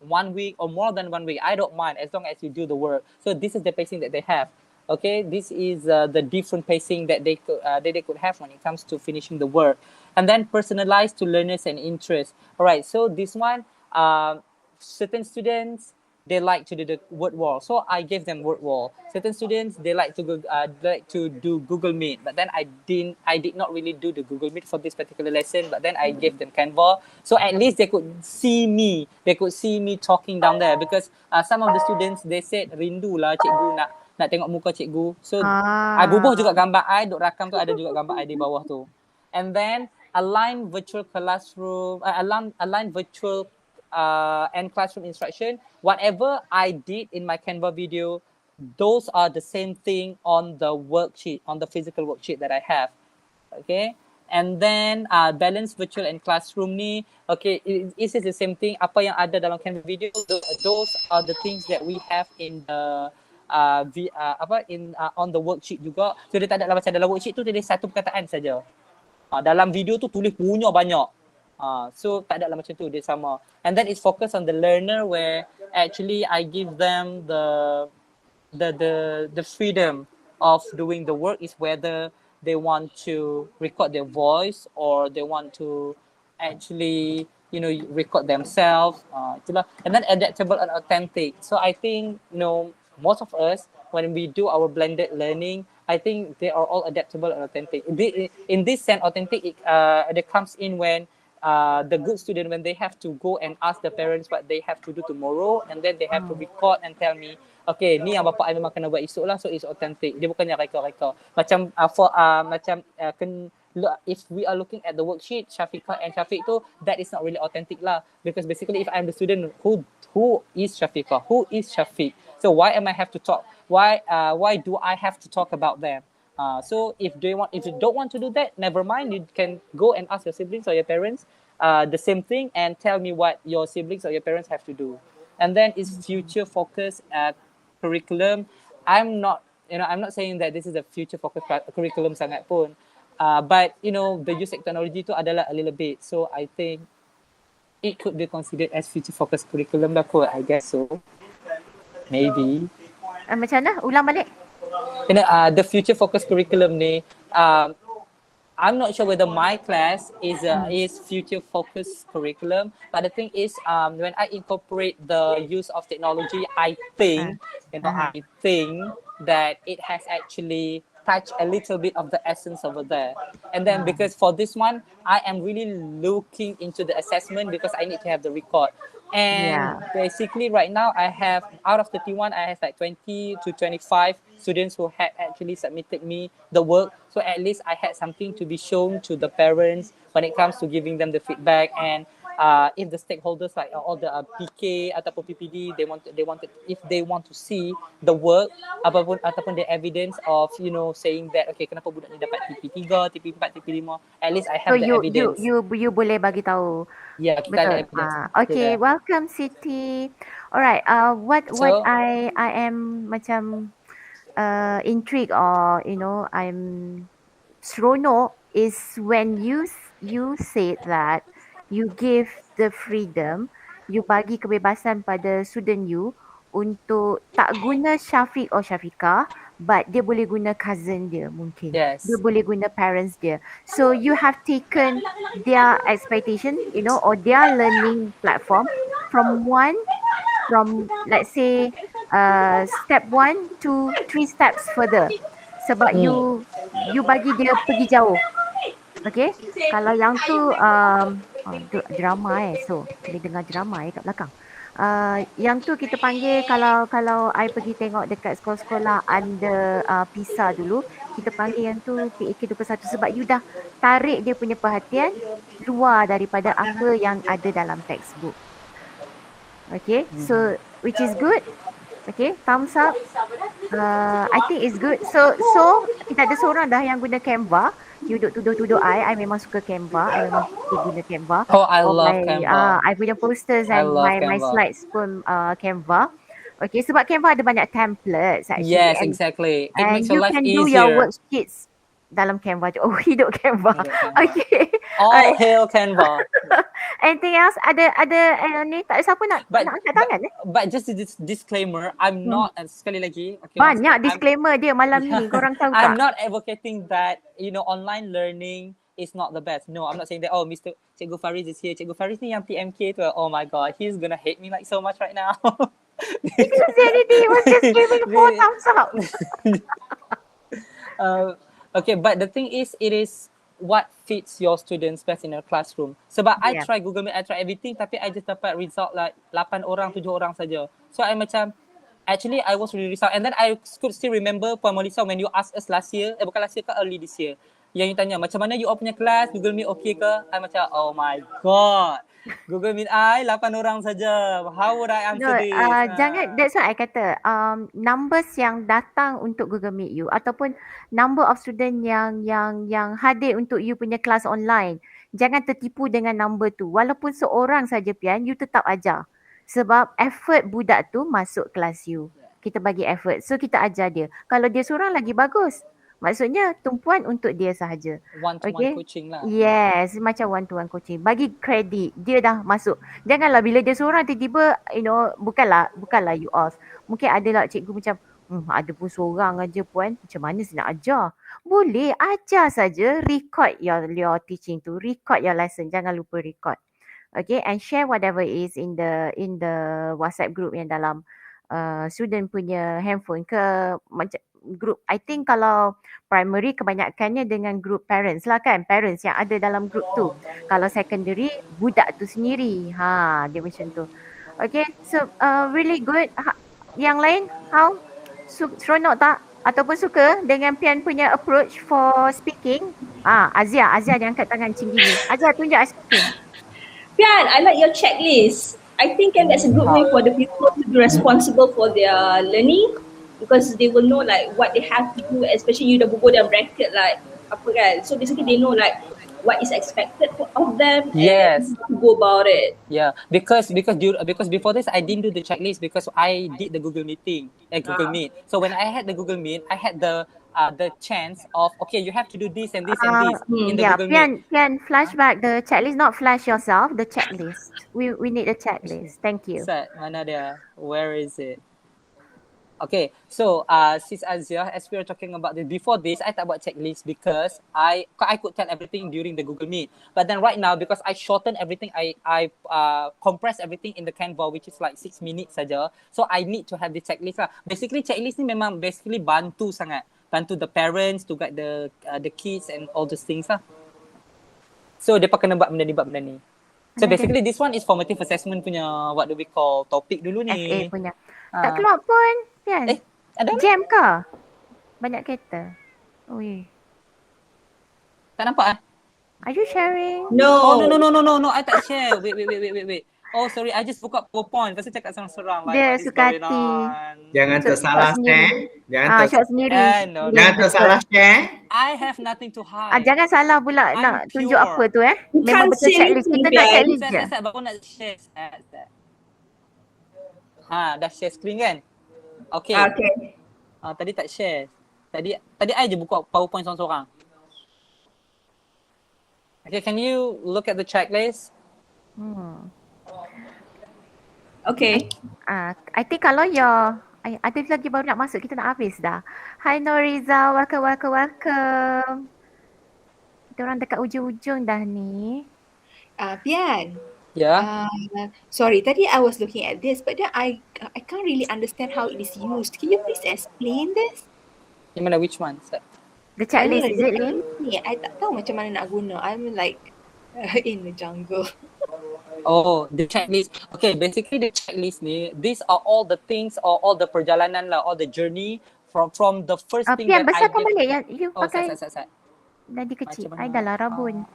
1 week or more than 1 week. I don't mind as long as you do the work. So this is the pacing that they have. Okay, this is the different pacing that they could have when it comes to finishing the work. And then personalized to learners and interests. All right, so this one, certain students, they like to do the word wall, so I gave them word wall. Certain students, they like to do Google Meet, but then I did not really do the Google Meet for this particular lesson. But then I gave them Canva, so at least they could see me. They could see me talking down there, because some of the students, they said rindu lah cikgu nak tengok muka cikgu. So I bubuh juga gambar I, duk rakam tu ada juga gambar I di bawah tu. And then align virtual classroom, align virtual and classroom instruction. Whatever I did in my Canva video, those are the same thing on the worksheet, on the physical worksheet that I have. Okay, and then balance virtual and classroom ni, okay, it is the same thing. Apa yang ada dalam Canva video, those are the things that we have in the on the worksheet juga. So dia tak ada macam dalam worksheet tu tulis satu perkataan saja. Dalam video tu tulis punya banyak. So tak ada lah macam tu, dia sama. And then it's focused on the learner, where actually I give them the freedom of doing the work, is whether they want to record their voice or they want to actually record themselves. Itulah. And then adaptable and authentic. So I think most of us, when we do our blended learning, I think they are all adaptable and authentic. In this sense, authentic, it comes in when the good student, when they have to go and ask the parents what they have to do tomorrow, and then they have to record and tell me, okay, ni yang bapa I memang kena buat esok lah, so it's authentic. Dia bukannya reka-reka. Macam if we are looking at the worksheet, Syafiqah and Syafiq tu, that is not really authentic lah. Because basically, if I'm the student, who is Syafiqah? Who is Syafiq? So why am I have to talk? Why do I have to talk about them? So if you don't want to do that, never mind. You can go and ask your siblings or your parents the same thing and tell me what your siblings or your parents have to do. And then it's future focused curriculum. I'm not saying that this is a future focused curriculum sangat pun. But the use of technology tu adalah a little bit. So I think it could be considered as future focused curriculum lah kot. I guess so. Maybe. Macam mana? Ulang balik. The future focused curriculum ni, I'm not sure whether my class is future focused curriculum, but the thing is, when I incorporate the use of technology, I think that it has actually touched a little bit of the essence over there. And then because for this one, I am really looking into the assessment because I need to have the record. And basically right now I have, out of 31, I have like 20 to 25 students who had actually submitted me the work. So at least I had something to be shown to the parents when it comes to giving them the feedback. And if the stakeholders like all the PK ataupun PPD, they wanted if they want to see the work ataupun the evidence of saying that okay, kenapa budak ni dapat TP3, TP4, TP5, at least I have the evidence. You boleh bagi tahu. Yeah, kita ada evidence. Okay, welcome Siti. Alright, what I am macam intrigued or I'm seronok is when you said that you give the freedom, you bagi kebebasan pada student you untuk tak guna Syafiq or Syafiqah, but dia boleh guna cousin dia mungkin. Yes. Dia boleh guna parents dia. So you have taken their expectation, or their learning platform from let's say step 1 to 3 steps further. Sebab you bagi dia pergi jauh. Okay, kalau yang tu drama so boleh dengar drama kat belakang. Yang tu kita panggil, kalau I pergi tengok dekat sekolah-sekolah under PISA dulu, kita panggil yang tu PAK 21 sebab you dah tarik dia punya perhatian luar daripada apa yang ada dalam textbook. Okay, so which is good. Okay, thumbs up. I think it's good. So kita ada seorang dah yang guna Canva. You duk tuduh-tuduh I memang suka Canva. I memang suka guna Canva. Oh, I love Canva. I punya posters and my slides pun Canva. Okay, sebab Canva ada banyak templates actually. Yes, exactly. It makes your life easier. And you can do your worksheets dalam Canva je. Oh, hidup Canva. Okay. All hail Canva. Anything else? Ada ni tak ada siapa nak angkat tangan But just a disclaimer, I'm not, sekali lagi. Okay, banyak disclaimer dia malam ni, korang tahu tak? I'm not advocating that, online learning is not the best. No, I'm not saying that, oh, Cikgu Faris is here. Cikgu Faris ni yang PMK tu. Oh my God, he's gonna hate me like so much right now. He didn't say anything, he was just giving 4 thumbs up. Okay, but the thing is, it is what fits your students best in a classroom. Sebab I try Google Meet, I try everything, tapi I just dapat result like 8 orang, 7 orang saja. So I macam, actually I was really risau. And then I could still remember Puan Melissa when you asked us last year, bukan last year ke, early this year, yang you tanya, macam mana you all punya kelas, Google Meet okay ke? I macam, oh my God, Google Meet I 8 orang saja. How would I answer this? Jangan, that's what I kata. Numbers yang datang untuk Google Meet you ataupun number of student yang hadir untuk you punya kelas online, jangan tertipu dengan number tu. Walaupun seorang saja Pian, you tetap ajar. Sebab effort budak tu masuk kelas you. Kita bagi effort. So kita ajar dia. Kalau dia seorang lagi bagus. Maksudnya tumpuan untuk dia sahaja. One-to-one coaching lah. Yes, macam one-to-one coaching. Bagi kredit, dia dah masuk. Janganlah bila dia seorang tiba-tiba, bukanlah you off. Mungkin adalah cikgu macam, ada pun seorang aja Puan, macam mana saya nak ajar? Boleh, ajar saja. Record your teaching tu. Record your lesson. Jangan lupa record. Okay, and share whatever is in the WhatsApp group yang dalam student punya handphone ke, macam I think kalau primary kebanyakannya dengan group parents lah kan, parents yang ada dalam group tu. Kalau secondary budak tu sendiri. Dia macam tu. Okay, so really good. Yang lain, how? Seronok tak? Ataupun suka dengan Pian punya approach for speaking? Azia dia angkat tangan tinggi ni. Azia tunjuk speaking. Pian, I like your checklist. I think that's a good way for the people to be responsible for their learning because they will know like what they have to do, especially you dah bubuh dalam bracket like apa kan. So basically they know like what is expected of them and to go about it. Yeah, because before this I didn't do the checklist because I did the Google Meeting, Google Meet. So when I had the Google Meet, I had the chance of you have to do this and this and this in the Google Meet. Pian, flashback the checklist, not flash yourself, the checklist. We need a checklist. Thank you. Set, mana dia? Where is it? Okay, so Sis Azia, as we were talking about this, before this, I tak buat checklist because I could tell everything during the Google Meet. But then right now, because I shortened everything, I compressed everything in the Canva, which is like 6 minutes saja. So I need to have the checklist lah. Basically, checklist ni memang basically bantu sangat. Bantu the parents to guide the kids and all those things lah. So, dia kena buat benda ni. So basically, this one is formative assessment punya, what do we call, topik dulu ni. FA punya. Tak keluar pun, Pian. Ada? Jam ke? Banyak kereta. Ui. Tak nampak Are you sharing? No. No, I tak share. Wait. Oh, sorry, I just buka PowerPoint. Pasal cakap sorang-sorang. Like, Dia suka hati. Jangan tersalah share. Shot sendiri. Jangan tersalah share. I have nothing to hide. Jangan salah pula nak pure. tunjuk apa tu Memang betul say checklist. Kita nak checklist je. Baru nak share. Dah share screen kan? Okay. Tadi tak share. Tadi I je buka PowerPoint sorang-sorang. Okay, can you look at the checklist? Okay. I think kalau ada lagi baru nak masuk, kita nak habis dah. Hi Noriza, welcome. Kita orang dekat ujung-ujung dah ni. Pian. Yeah. Sorry, tadi I was looking at this, but then I can't really understand how it is used. Can you please explain this? Yang mana, which one? The checklist, is it Lin? I tak tahu macam mana nak guna. I'm like in the jungle. Oh, the checklist. Okay, basically the checklist ni, these are all the things or all the perjalanan lah, all the journey from the first thing Pian, that I besarkan did. balik yang you pakai. Sat. Tadi kecil. Macam mana? I dah lah rabun.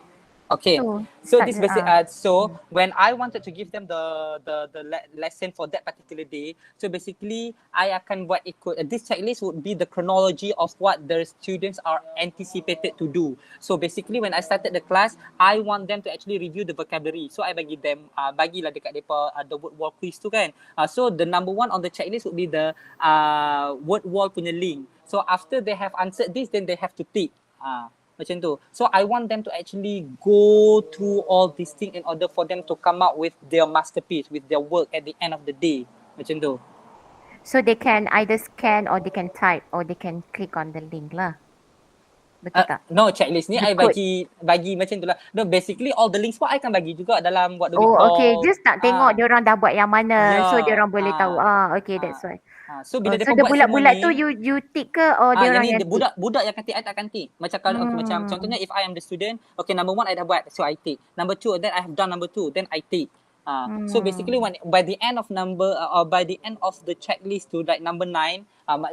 Okay, so this basic so when I wanted to give them the lesson for that particular day, so basically I akan buat ikut this checklist would be the chronology of what the students are anticipated to do. So basically when I started the class, I want them to actually review the vocabulary. So I bagi them bagilah dekat depa the word wall quiz tu kan. So the number one on the checklist would be the word wall punya link. So after they have answered this, then they have to tick. Macam tu. So I want them to actually go through all these things in order for them to come up with their masterpiece, with their work at the end of the day. Macam tu. So they can either scan or they can type or they can click on the link lah. Betul tak? No, checklist ni I bagi macam tu lah. No, basically all the links pun I akan bagi juga dalam what do we call. Okay. Just nak tengok dia orang dah buat yang mana. So dia orang boleh tahu. Okay, that's why. So bila so dia buat bulat-bulat semua tu you tick ke or dia orang yang budak yang akan tick, I tak akan tick. Macam kalau macam contohnya if I am the student, okay, number 1 I dah buat, so I tick. Number 2, then I have done number 2, then I tick. So basically by the end of the checklist to like number 9,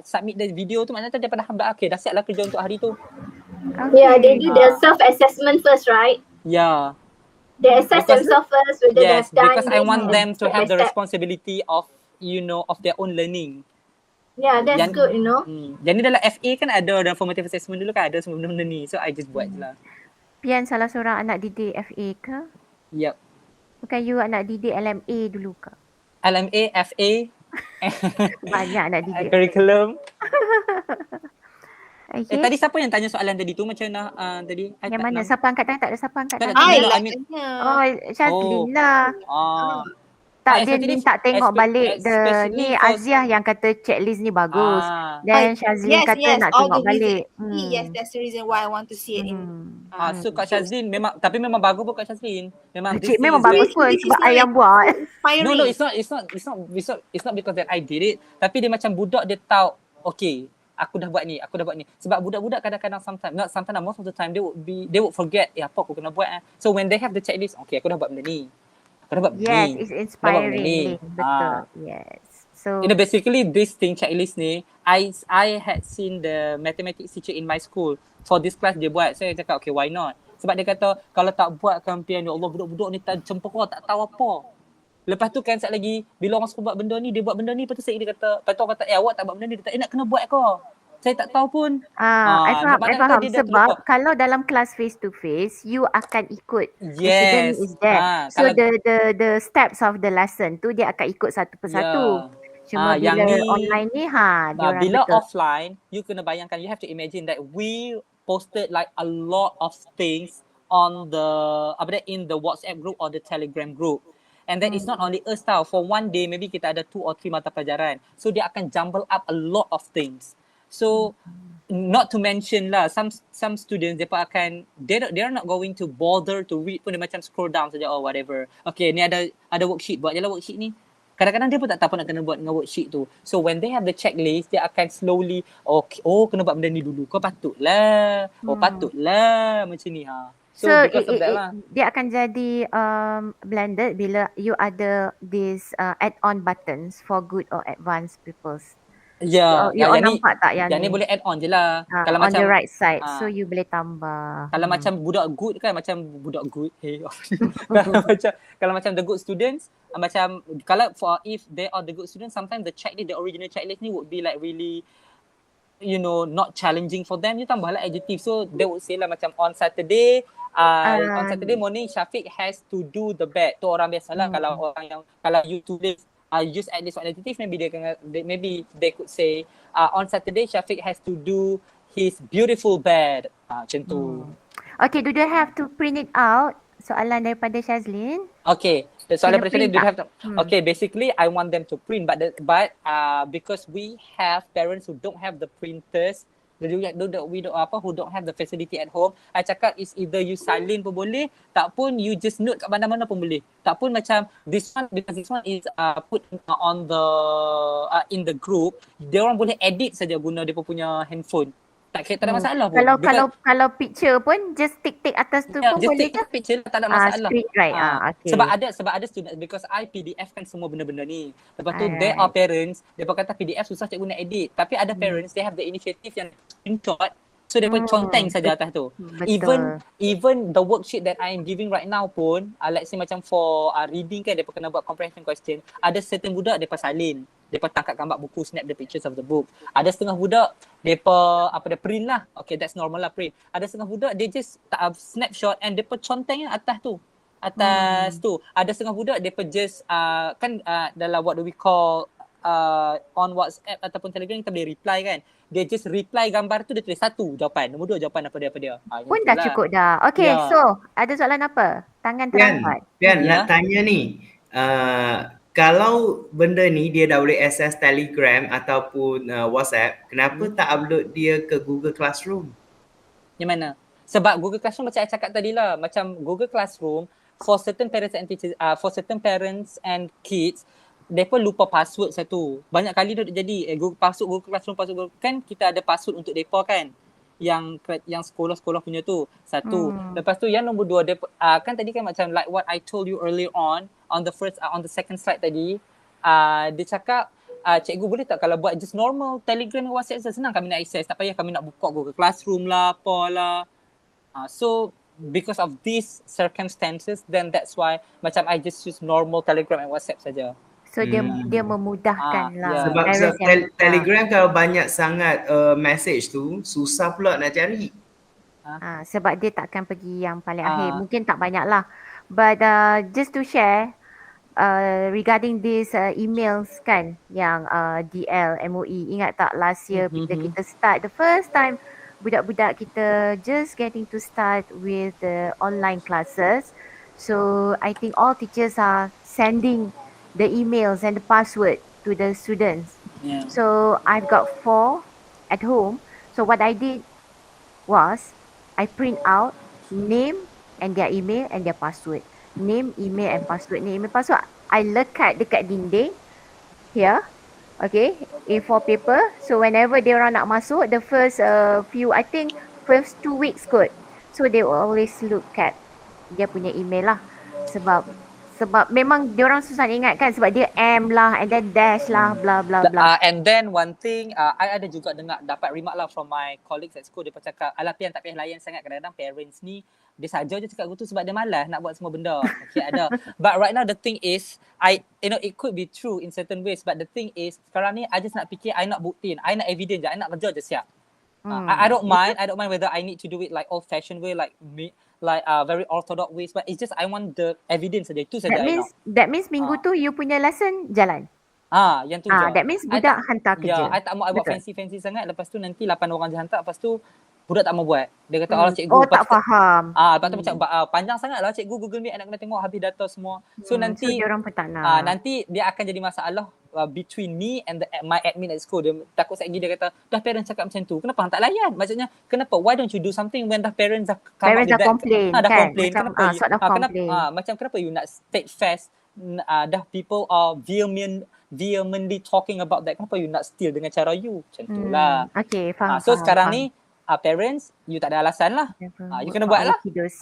submit the video tu, maknanya dia dah okay, dah siap lah kerja untuk hari tu. Yeah, they do the self-assessment first, right? Yeah. They assess themselves first whether they've done because I this want them to have the step. responsibility of of their own learning. Yeah, that's good, Jadi dalam FA kan ada dalam formative assessment dulu kan ada semua benda-benda ni. So I just buat je lah. Pian salah seorang anak didik FA ke? Yep. Bukan you anak didik LMA dulu ke? LMA, FA. Banyak anak didik. Curriculum. Okay. Tadi siapa yang tanya soalan tadi tu macam mana tadi? Yang mana? Siapa angkat tangan? Tak ada siapa angkat tangan. I Shazlin lah. Tak, dia minta tengok balik ni Aziah yang kata checklist ni bagus. Dan Shazlin kata nak tengok balik. Yes, that's the reason why I want to see it in. So Kak Shazlin memang bagus pun Kak Shazlin. Memang bagus pun sebab I yang buat. No, it's not because that I did it. Tapi dia macam budak dia tahu, okay, aku dah buat ni. Sebab budak-budak kadang-kadang sometimes most of the time they would forget, apa aku kena buat. So when they have the checklist, okay, aku dah buat benda ni. Yes, it's Aku dah buat benda inspiring, ni. Lin. Betul. Yes. So You know, basically this thing checklist ni, I had seen the mathematics teacher in my school for this class dia buat. So saya cakap, okay, why not? Sebab dia kata kalau tak buat Pian, ya Allah, budak-budak ni tak cempaka, tak tahu apa. Lepas tu kan sekali lagi bila orang suruh buat benda ni, dia buat benda ni, lepas tu dia kata, lepas tu orang kata, awak tak buat benda ni, dia kata, nak kena buat ke? Saya tak tahu pun. I faham dia dah sebab terlupa. kalau dalam kelas face to face, you akan ikut. The Yes. student is there. So Kalau- the steps of the lesson tu dia akan ikut satu persatu. Cuma yang bila ni, online ni dia orang bila betul. offline, you kena bayangkan, you have to imagine that we posted like a lot of things on the in the WhatsApp group or the Telegram group. And then it's not only us tau. For one day, maybe kita ada 2 or 3 mata pelajaran. So dia akan jumble up a lot of things. So not to mention lah, some students they're not going to bother to read pun, dia macam scroll down saja, oh whatever. Okay, ni ada worksheet, buat je lah worksheet ni. Kadang-kadang dia pun tak tahu apa nak kena buat dengan worksheet tu. So when they have the checklist, dia akan slowly, okay, kena buat benda ni dulu. Kau patutlah. Patutlah macam ni So because of that lah. Dia akan jadi blended bila you ada this add-on buttons for good or advanced pupils. Ya, you all nampak tak yang ni boleh add on je lah. Kalau on macam the right side, so you boleh tambah. Kalau macam budak good kan, macam budak good. Kalau macam the good students, macam kalau if they are the good students, sometimes the original checklist ni would be like really, you know, not challenging for them. You tambah lah adjective. So they would say lah macam on Saturday morning Syafiq has to do the bed. Tu orang biasalah. Kalau you tulis use at least one adjective, maybe they could say on Saturday Syafiq has to do his beautiful bed. Macam tu. Okay, do they have to print it out? Soalan daripada Shazlin. Okay, the soalan Kena daripada print do they have tak? to, okay, basically I want them to print, but because we have parents who don't have the printers, who don't have the facility at home, I cakap is either you silent pun boleh, tak pun you just note kat mana-mana pun boleh. Tak pun macam this one, because this one is put on the in the group, dia orang boleh edit saja guna dia punya handphone. Tak ada masalah pun. Kalau picture pun just tick atas tu pun just boleh take ke? picture tak ada masalah. Screen right. Okay. Sebab ada student, because I PDF kan semua benda-benda ni. Lepas tu there are parents, depa kata PDF susah cikgu nak edit. Tapi ada parents they have the initiative yang screenshot. So depa conteng saja atas tu. Even the worksheet that I am giving right now pun, let's say macam for reading kan, depa kena buat comprehension question. Ada certain budak depa salin. Depa tangkap gambar buku, snap the pictures of the book. Ada setengah budak depa dia print lah. Okay, that's normal lah, print. Ada setengah budak they just snapshot and depa conteng atas tu. Ada setengah budak depa just dalam what do we call on WhatsApp ataupun Telegram kita boleh reply kan. Dia just reply gambar tu, dia tulis 1 jawapan, nombor 2 jawapan apa dia. Pun dah cukup dah. Okay, so ada soalan apa? Tangan terangkat. Pian, nak tanya ni. Kalau benda ni dia dah boleh access Telegram ataupun WhatsApp, kenapa tak upload dia ke Google Classroom? Yang mana? Sebab Google Classroom macam saya cakap tadi lah, macam Google Classroom for certain parents and teachers, for certain parents and kids, mereka lupa password satu. Banyak kali dah jadi Google Classroom kan kita ada password untuk mereka kan. Yang sekolah-sekolah punya tu satu. Lepas tu yang nombor 2 kan tadi kan macam like what I told you earlier on the second slide tadi, dia cakap cikgu boleh tak kalau buat just normal Telegram dan WhatsApp senang kami nak access, tak payah kami nak buka Google Classroom lah apalah. So because of these circumstances, then that's why macam I just use normal Telegram and WhatsApp saja. So dia memudahkan lah. Sebab Telegram kalau banyak sangat message tu, susah pula nak cari. Sebab dia takkan pergi yang paling akhir. Mungkin tak banyak lah. But just to share, regarding these emails kan, yang DL, MOE, ingat tak last year bila kita start, the first time budak-budak kita just getting to start with the online classes. So I think all teachers are sending the emails and the password to the students. Yeah. So I've got 4 at home. So what I did was I print out name and their email and their password. Name, email and password. Name and password. I lekat dekat dinding here. Okay, A4 paper. So whenever dia orang nak masuk, the first few, I think first 2 weeks kot. So they will always look at dia punya email lah. Sebab memang dia orang susah nak ingat kan, sebab dia M lah and then dash lah bla bla bla. And then one thing, I ada juga dapat remark lah from my colleagues at school. Dia cakap, alah Pian tak payah layan sangat. Kadang-kadang parents ni, dia saja je cakap gitu sebab dia malas nak buat semua benda. Okay, ada. But right now the thing is, it could be true in certain ways. But the thing is, sekarang ni I just nak fikir, I nak buktiin, I nak evidence je, I nak kerja je siap. I don't mind whether I need to do it like old fashioned way, like very orthodox ways, but it's just I want the evidence saja. Itu saja. That means minggu tu you punya lesson jalan. Yang tu je. That means budak hantar kerja. I tak mau buat fancy sangat. Lepas tu nanti 8 orang je hantar. Lepas tu budak tak mau buat. Dia kata, oh cikgu. Oh tak faham. Lepas tu macam panjang sangat lah cikgu Google Meet. Nak kena tengok habis data semua. So nanti. So dia orang pun tak nak. Nanti dia akan jadi masalah between me and my admin at school. Dia takut sekali dia kata, dah parents cakap macam tu. Kenapa hang tak layan? Maksudnya, kenapa? Why don't you do something when the parents dah parents dah complain dah kan? complain. Macam, Kenapa you nak state fast? Dah people are vehemently talking about that. Kenapa you nak steal dengan cara you? Macam tu lah. Okay, faham. So sekarang ni, parents, you tak ada alasan lah. You kena buat lah. Kiddos,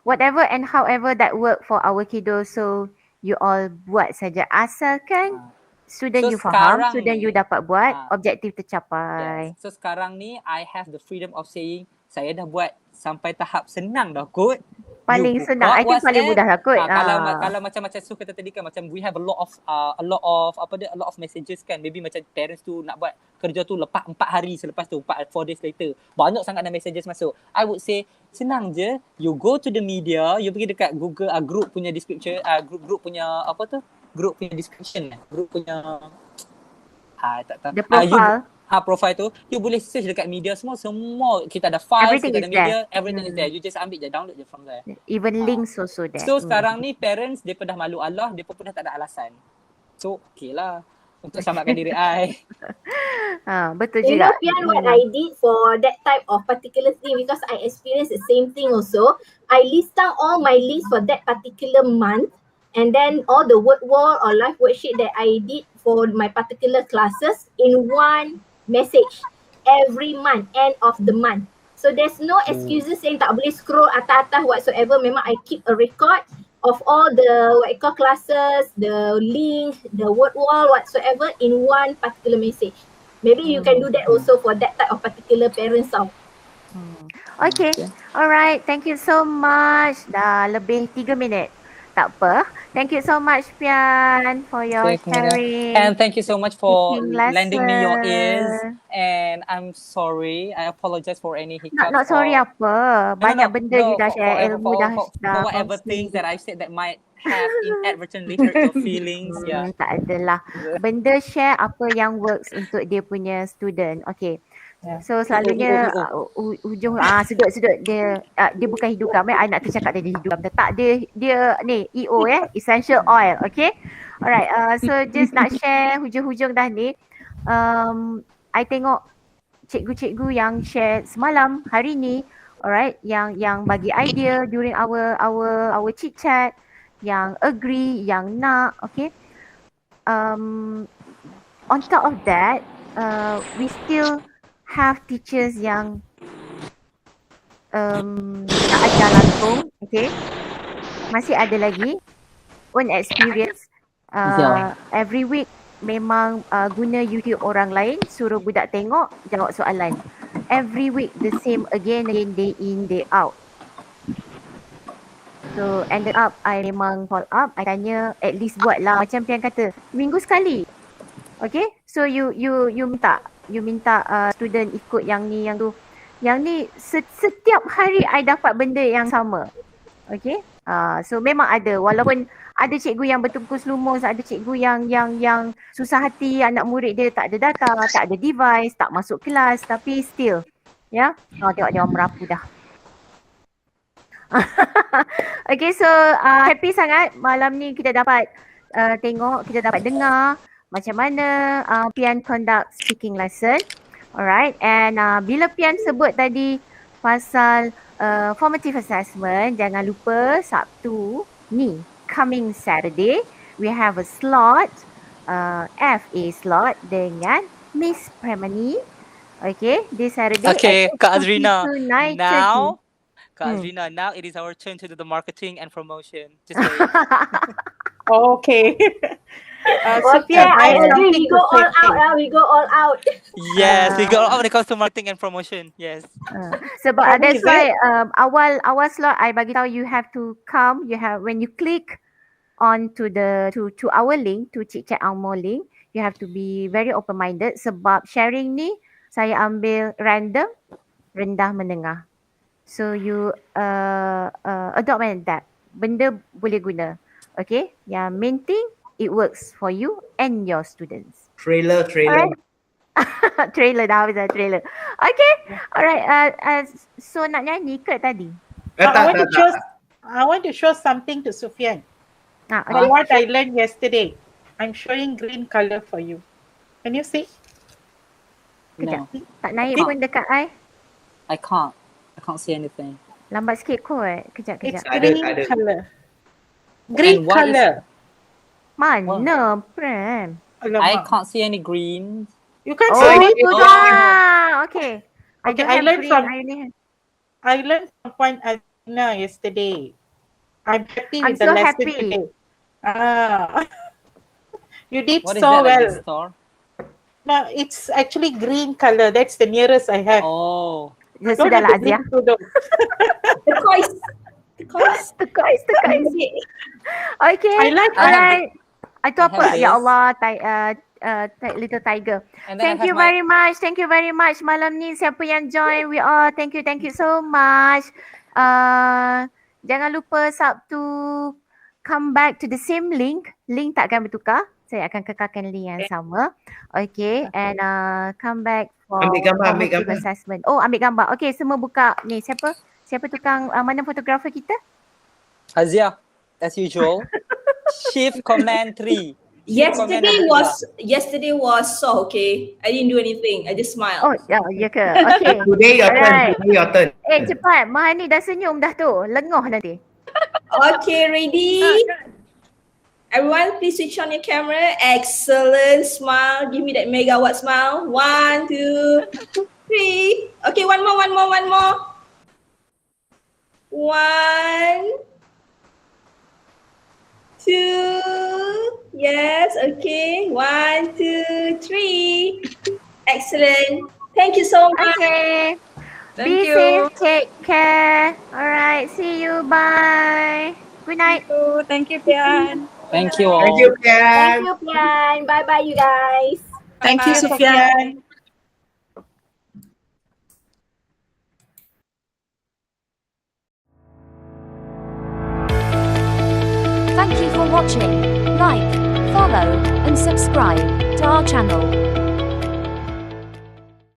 whatever and however that work for our kiddos. So you all buat saja. Asalkan student you faham, student you dapat buat, objektif tercapai. So sekarang ni, I have the freedom of saying, saya dah buat sampai tahap senang dah kot. Paling senang, I think paling mudah lah kot. Kalau macam Su kata tadi kan, macam we have a lot of messages kan. Maybe macam parents tu nak buat kerja tu lepas 4 hari selepas tu, 4 days later. Banyak sangat ada messages masuk. I would say senang je. You go to the media, you pergi dekat Google group punya description, group punya apa tu? Group punya description, group punya tak tahu. The profile. Profile tu, you boleh search dekat media semua kita ada files, kita ada media, everything is there. You just ambil je, download je from there. Even links also there. So sekarang ni parents, dia dah malu Allah, dia pun dah tak ada alasan. So okay lah untuk selamatkan diri I. Betul juga. Pian, what I did for that type of particular thing, because I experienced the same thing also, I list down all my links for that particular month, and then all the word wall or live worksheet that I did for my particular classes in one message every month, end of the month. So there's no excuses saying tak boleh scroll atas-atas whatsoever. Memang I keep a record of all the classes, the link, the word wall whatsoever in one particular message. Maybe you can do that also for that type of particular parents out. Okay. Alright. Thank you so much. Dah lebih 3 minit. Tak apa. Thank you so much, Pian, for your sharing. And thank you so much for lending me your ears. And I'm sorry. I apologize for any hiccups. Not sorry apa. Banyak benda you dah share, ilmu dah. For whatever things that I've said that might have inadvertently hurt your feelings. Tak adalah. Benda share apa yang works untuk dia punya student. Okay. So selalunya hujung sudut dia bukan hidupkan. I nak tercakap dia hidupkan. Tak, dia ni EO essential oil. Okay. Alright. So just nak share hujung-hujung dah ni. I tengok cikgu-cikgu yang share semalam hari ni. Alright, yang bagi idea during our chit chat, yang agree, yang nak. Okay. On top of that, we still have teachers yang tak ajar langsung, okay. Masih ada lagi own experience. Every week memang guna YouTube orang lain, suruh budak tengok, jawab soalan. Every week the same again, day in, day out. So ended up I memang call up, I tanya at least buat lah macam Pian kata, minggu sekali. Okay, so you minta student ikut yang ni, yang tu. Yang ni setiap hari I dapat benda yang sama. Okay. So memang ada, walaupun ada cikgu yang betul-betul slumus, ada cikgu yang susah hati anak murid dia tak ada data, tak ada device, tak masuk kelas, tapi still tengok dia orang merapu dah. Okay, so happy sangat malam ni kita dapat tengok, kita dapat dengar macam mana Pian conduct speaking lesson. Alright, and bila Pian sebut tadi pasal formative assessment, jangan lupa Sabtu ni, coming Saturday, we have a slot FA slot dengan Miss Premani. Okay, this Saturday Okay, at Kak Azrina. 8:30 to 9:30. Now, Kak Hmm. Azrina, now it is our turn to do the marketing and promotion. Just wait. Okay. Okay, Sufyan, I have agree. something We to go all say. out. We go all out. Yes, we go out when it comes to marketing and promotion. Yes. Sebab For me, that's is why it? awal slot I bagi tahu you have to come. You have when you click on to our link, to Chit Chat Ang Moh link, you have to be very open minded sebab sharing ni saya ambil random, rendah menengah. So you adopt and adapt. Benda boleh guna. Okay? Yang main thing, it works for you and your students. Trailer. Alright. Trailer dah habis dah trailer. Okay. Alright. So nak nyanyi ke tadi? I want to show something to Sufyan. Okay. What I learned yesterday. I'm showing green color for you. Can you see? Kejap. No, Tak naik pun dekat I. I can't. I can't see anything. Lambat sikit kot. Kejap. It's Ada, green ada. color. Green And what is- color. Mana, Prem? I Alamak. can't see any green. You can't Oh, see it? itu dah. Okay. Okay, don't I have learned green, from- I only have- I learned from Puan Azina yesterday. I'm happy I'm with the so lesson happy. today. You did What is so that well. at this store? No, it's actually green color. That's the nearest I have. Oh, Ya, Don't sudahlah have the Azia. green tudung. Turquoise. Turquoise. Okay. I like Alright. Itu I apa? have Ya this. Allah. Little tiger. and then Thank you very much. Thank you very much. Malam ni siapa yang join, we all thank you so much. Jangan lupa Sabtu come back to the same link. Link tak akan bertukar. Saya akan kekalkan link yang sama. Okay. And come back for Ambil gambar. formative assessment. Oh, ambil gambar. Okay, semua buka. Ni siapa tukang mana fotografer kita? Azia, as usual. Shift Command 3. Yesterday was so okay. I didn't do anything. I just smiled. Oh, ya ke? Okay. Today your turn. Alright. Today your turn. Cepat. Mahani dah senyum dah tu. Lengoh nanti. Okay, ready? Everyone, please switch on your camera. Excellent. Smile. Give me that megawatt smile. 1, 2, 3. Okay, one more. 1, 2. Yes, okay. 1, 2, 3. Excellent. Thank you so much. Okay. Thank Be you. safe. Take care. Alright. See you. Bye. Good night. Thank you, Pian. Thank you all. Thank you, Thank Pian. you, Pian. Bye-bye, you guys. Thank you, Sufyan. Thank you for watching. Like, follow, and subscribe to our channel.